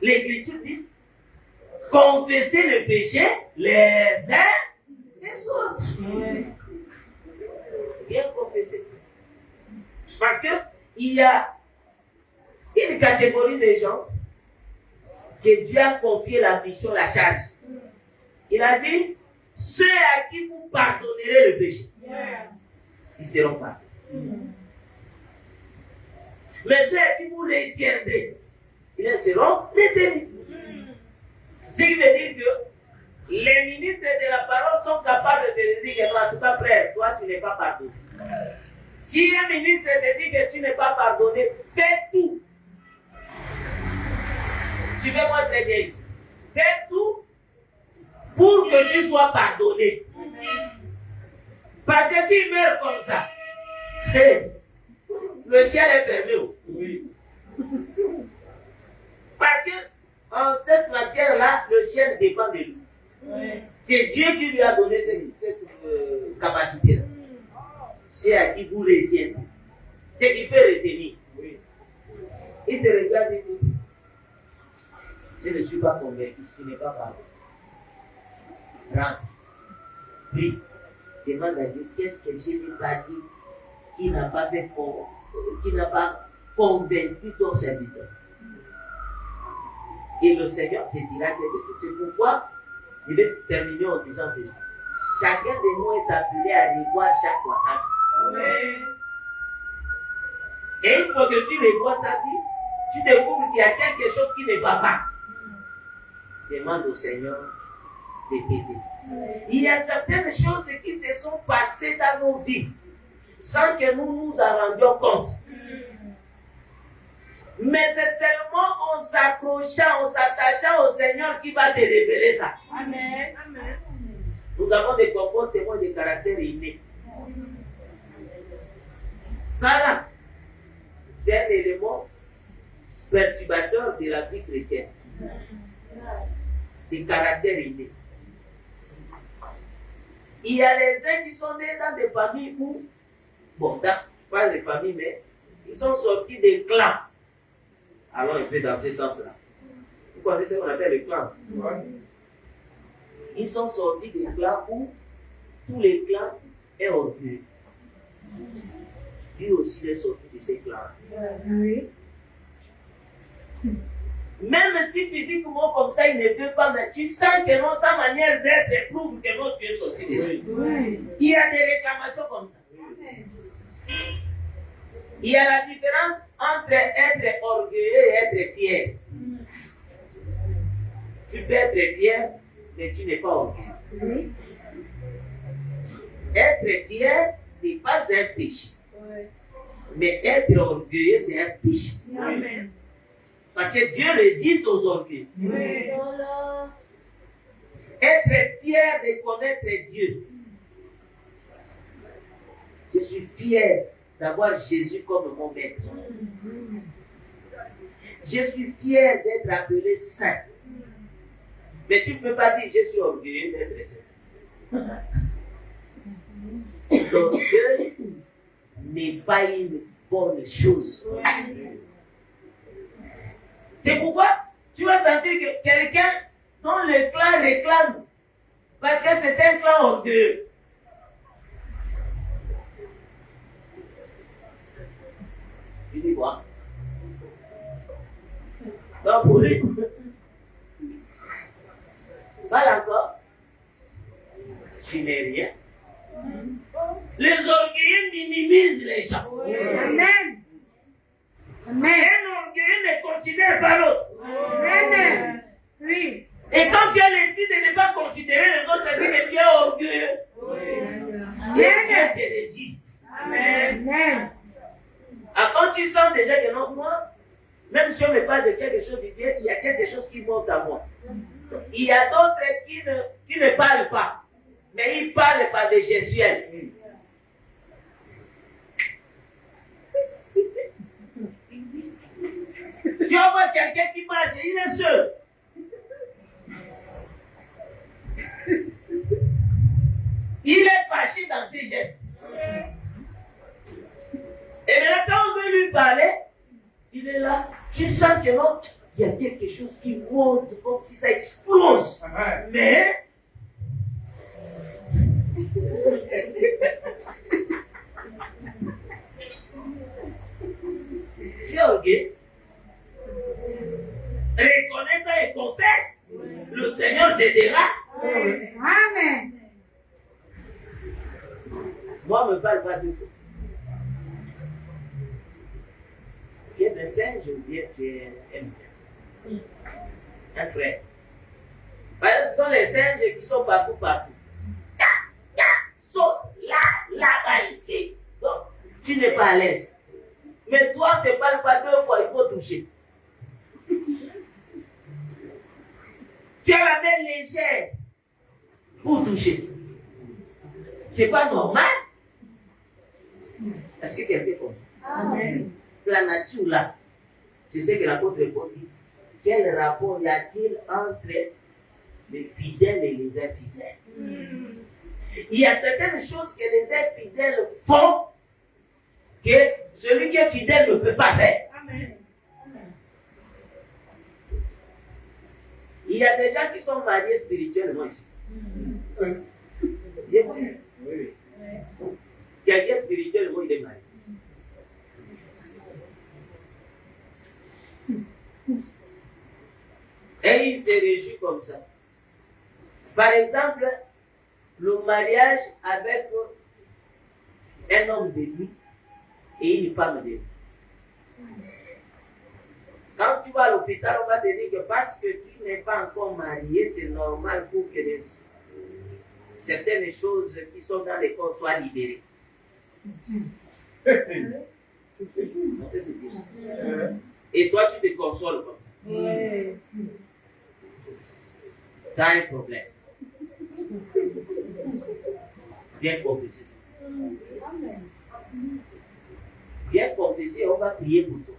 L'Écriture dit confessez le péché les uns les autres. Bien confesser. Parce qu'il y a une catégorie de gens que Dieu a confié la mission, la charge. Il a dit, ceux à qui vous pardonnerez le péché, ils seront pardonnés. Mais ceux à qui vous retiendrez, ils seront retenus. Ce qui veut dire que les ministres de la parole sont capables de te dire que, en tout cas, frère, toi, tu n'es pas pardonné. Si un ministre te dit que tu n'es pas pardonné, fais tout. Suivez-moi très bien ici. Fais tout pour que tu sois pardonné. Parce que s'il meurt comme ça, le ciel est fermé. Oui. Parce que en cette matière-là, le ciel dépend de lui. Oui. C'est Dieu qui lui a donné cette capacité-là. C'est à qui vous retiennent. C'est qui peut retenir. Oui. Il te regarde et dit, je ne suis pas convaincu, tu n'es pas pardonné. Rentre, prie, demande à Dieu, qu'est-ce que je n'ai pas dit qui n'a pas fait qui n'a pas convaincu ton serviteur. Et le Seigneur te dira quelque chose. C'est pourquoi je vais terminer en disant ceci. Chacun de nous est appelé à revoir chaque fois sa vie. Oui. Et il faut que tu revoies ta vie, tu découvres qu'il y a quelque chose qui ne va pas. Demande au Seigneur de t'aider. Il y a certaines choses qui se sont passées dans nos vies sans que nous nous en rendions compte. Mais c'est seulement en s'accrochant, en s'attachant au Seigneur qui va te révéler ça. Amen. Amen. Nous avons des comportements de caractère inné. Ça là, c'est un élément perturbateur de la vie chrétienne. Des caractères innés. Il y a les uns qui sont nés dans des familles où, bon, pas les familles, mais ils sont sortis des clans. Alors, il fait dans ce sens-là. Vous connaissez ce qu'on appelle les clans? Ils sont sortis des clans où tous les clans est orgueilleux. Lui aussi est sorti de ces clans. Oui. Même si physiquement comme ça, il ne veut pas, mais tu sens que non, sa manière d'être prouve que non, tu es sorti de là. Oui. Il y a des réclamations comme ça. Il y a la différence entre être orgueilleux et être fier. Tu peux être fier, mais tu n'es pas orgueilleux. Être fier n'est pas un péché. Mais être orgueilleux, c'est un péché. Amen. Parce que Dieu résiste aux orgueils. Oui. Être fier de connaître Dieu. suis fier d'avoir Jésus comme mon maître. Je suis fier d'être appelé saint. Mais tu ne peux pas dire je suis orgueilleux d'être saint. L'orgueil n'est pas une bonne chose. C'est pourquoi tu vas sentir que quelqu'un dont le clan réclame parce que c'est un clan orgueilleux. Tu dis quoi? Donc pour lui, pas encore, je n'ai rien. Les orgueilleux minimisent les gens. Amen. Amen. Un orgueilleux ne considère pas l'autre. Amen. Oui. Et quand tu as l'esprit de ne pas considérer les autres, c'est que tu es orgueilleux. Et Dieu te résiste. Amen. Ah, quand tu sens déjà que non, moi, même si on me parle de quelque chose de bien, il y a quelque chose qui monte à moi. Il y a d'autres qui ne parlent pas, mais ils parlent par des gestuels. Tu vas voir quelqu'un qui marche, il est seul. Il est fâché dans ses gestes. Et maintenant, quand on veut lui parler, il est là. Tu sens que non, il y a quelque chose qui monte comme si ça explose. Mais, c'est orgueilleux. Reconnais ça et confesse. Le Seigneur t'aidera. Amen. Moi, ne me parle pas de faux. Tu es un singe ou bien tu es un frère. Ce sont les singes qui sont partout. Sont là-bas, ici. Donc, tu n'es pas à l'aise. Mais toi, tu ne parles pas 2 fois, il faut toucher. Tu as la main légère pour toucher. C'est pas normal. Est-ce que quelqu'un comprend? Amen. La nature là, je sais que l'apôtre Paul dit, quel rapport y a-t-il entre les fidèles et les infidèles? Il y a certaines choses que les infidèles font que celui qui est fidèle ne peut pas faire. Amen. Il y a des gens qui sont mariés spirituellement ici. Oui. Quelqu'un spirituellement, il est marié. Et il se réjouit comme ça. Par exemple, le mariage avec un homme de lui et une femme de lui. Quand tu vas à l'hôpital, on va te dire que parce que tu n'es pas encore marié, c'est normal pour que certaines choses qui sont dans les corps soient libérées. On peut te dire ça. Et toi, tu te consoles comme ça. Tu as un problème. Viens confesser ça. Viens confesser, on va prier pour toi.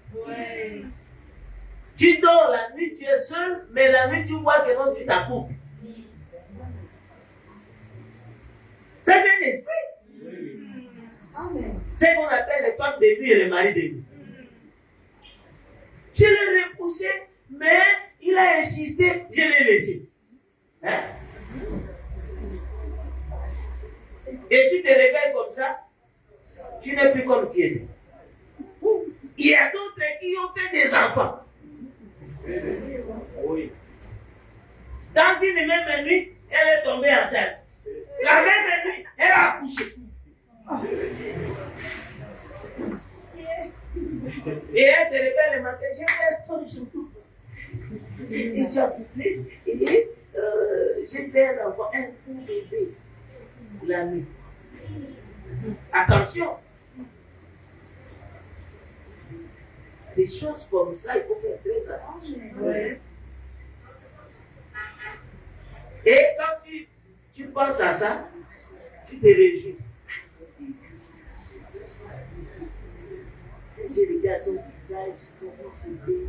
Tu dors la nuit, tu es seul, mais la nuit, tu vois que non, tu t'accouples. Ça, c'est un esprit. C'est ce qu'on appelle les femmes de nuit et les maris de nuit. Je l'ai repoussé, mais il a insisté, je l'ai laissé. Hein? Et tu te réveilles comme ça, tu n'es plus comme tu étais. Il y a d'autres qui ont fait des enfants. Oui. Dans une même nuit, elle est tombée enceinte. La même nuit, elle a accouché. Et elle se réveille le matin, j'ai fait son jour. Et j'ai accouplé. Et j'ai fait un enfant, un tout bébé. La nuit. Attention. Des choses comme ça, il faut faire très attention. Ouais. Et quand tu penses à ça, tu te réjouis. je regarde son visage, comment c'était.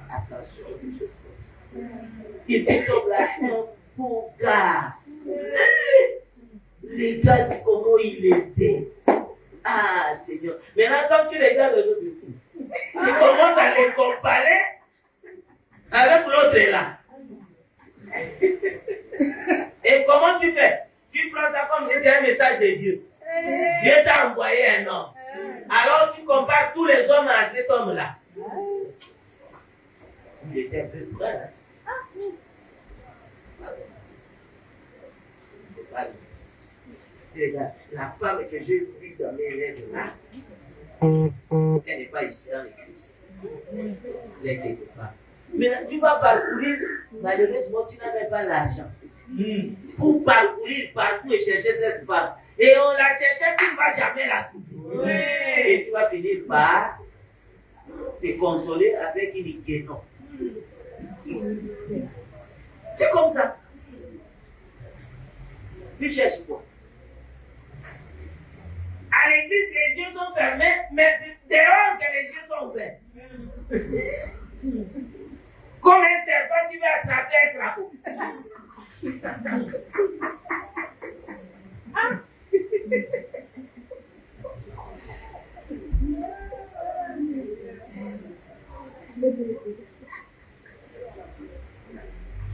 Attention, des choses comme ça. Et cet homme-là est un beau gars. Regarde comment il était. Ah, Seigneur. Maintenant, quand tu regardes les autres, tu commences à les comparer avec l'autre là. Et comment tu fais? Tu prends ça comme si c'est un message de Dieu. Dieu t'a envoyé un homme. Alors tu compares tous les hommes à cet homme-là. Il était un peu près. Regarde, la femme que j'ai vue dans mes rêves là, elle n'est pas ici dans l'église. Elle est quelque part. Mais tu vas parcourir, malheureusement, tu n'avais pas l'argent. Pour parcourir partout et chercher cette femme. Et on la cherchait, tu ne vas jamais la trouver. Et tu vas finir par te consoler avec une guénon. C'est comme ça. Tu cherches quoi? À l'église, les yeux sont fermés, mais c'est dehors que les yeux sont ouverts. Comme un serpent qui va attraper un crapaud.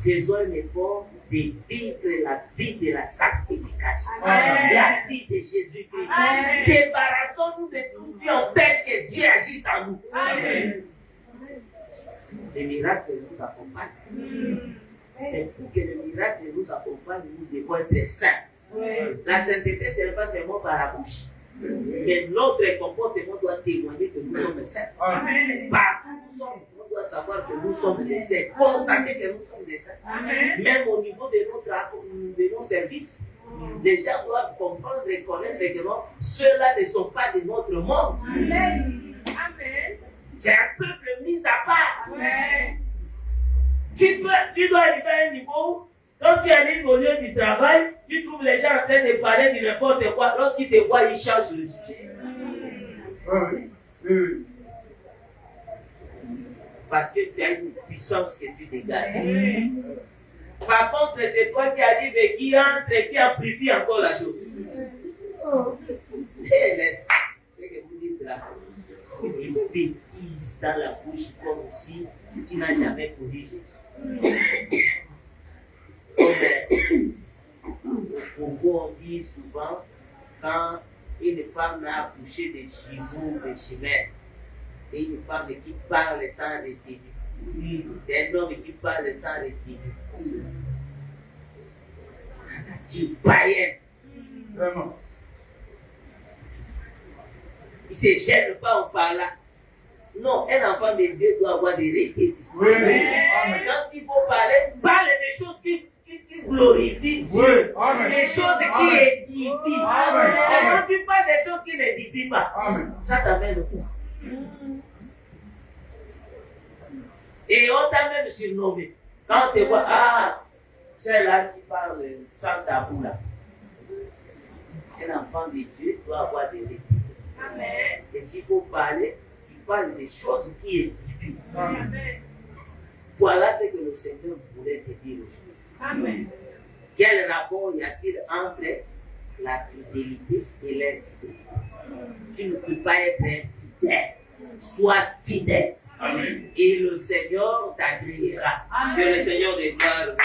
Faisons un effort de vivre la vie de la sanctification. Amen. La vie de Jésus-Christ. Débarrassons-nous de tout ce qui empêche que Dieu agisse en nous. Amen. Les miracles nous accompagnent. Mais pour que les miracles nous accompagnent, nous devons être saints. La sainteté, ce n'est pas seulement par la bouche. Mais notre comportement doit témoigner que nous sommes saints. Amen. Partout où nous sommes, on doit savoir que nous sommes des saints. Constater que nous sommes des saints. Amen. Même au niveau de nos services, les gens doivent comprendre et connaître que non, ceux-là ne sont pas de notre monde. Amen. C'est un peuple mis à part. Amen. Tu dois arriver à un niveau, quand tu arrives au lieu du travail, tu trouves les gens en train de parler de n'importe quoi. Lorsqu'ils te voient, ils changent le sujet. Oui. Parce que tu as une puissance que tu dégages. Par contre, c'est toi qui arrives et qui entre et qui amplifie encore la chose. Et laisse. C'est que vous dites là. Une bêtise dans la bouche comme si tu n'as jamais connu Jésus. Au Congo, on dit souvent, quand une femme a accouché de chevaux, de chimères, et une femme qui parle sans retenue, c'est un homme qui parle sans retenue. Tu païen. Vraiment. Il ne se gêne pas en parlant. Non, un enfant de Dieu doit avoir des retenues. Oui. Amen. Quand il faut parler, parle des choses qui glorifient Oui. Dieu. Amen. Des choses qui Amen. édifient. Amen. Mais Amen. quand tu parles des choses qui n'édifient pas, Amen. ça t'amène où? Et on t'a même surnommé. Quand on te voit, ah, celle-là qui parle sans tabou là. Un enfant de Dieu doit avoir des retenues. Amen. Et s'il faut parler, il parle des choses qui édifient. Amen. Voilà ce que le Seigneur voulait te dire aujourd'hui. Amen. Quel rapport y a-t-il entre la fidélité et l'infidélité? Tu ne peux pas être infidèle. Sois fidèle. Amen. Et le Seigneur t'agréera. Que le Seigneur de gloire.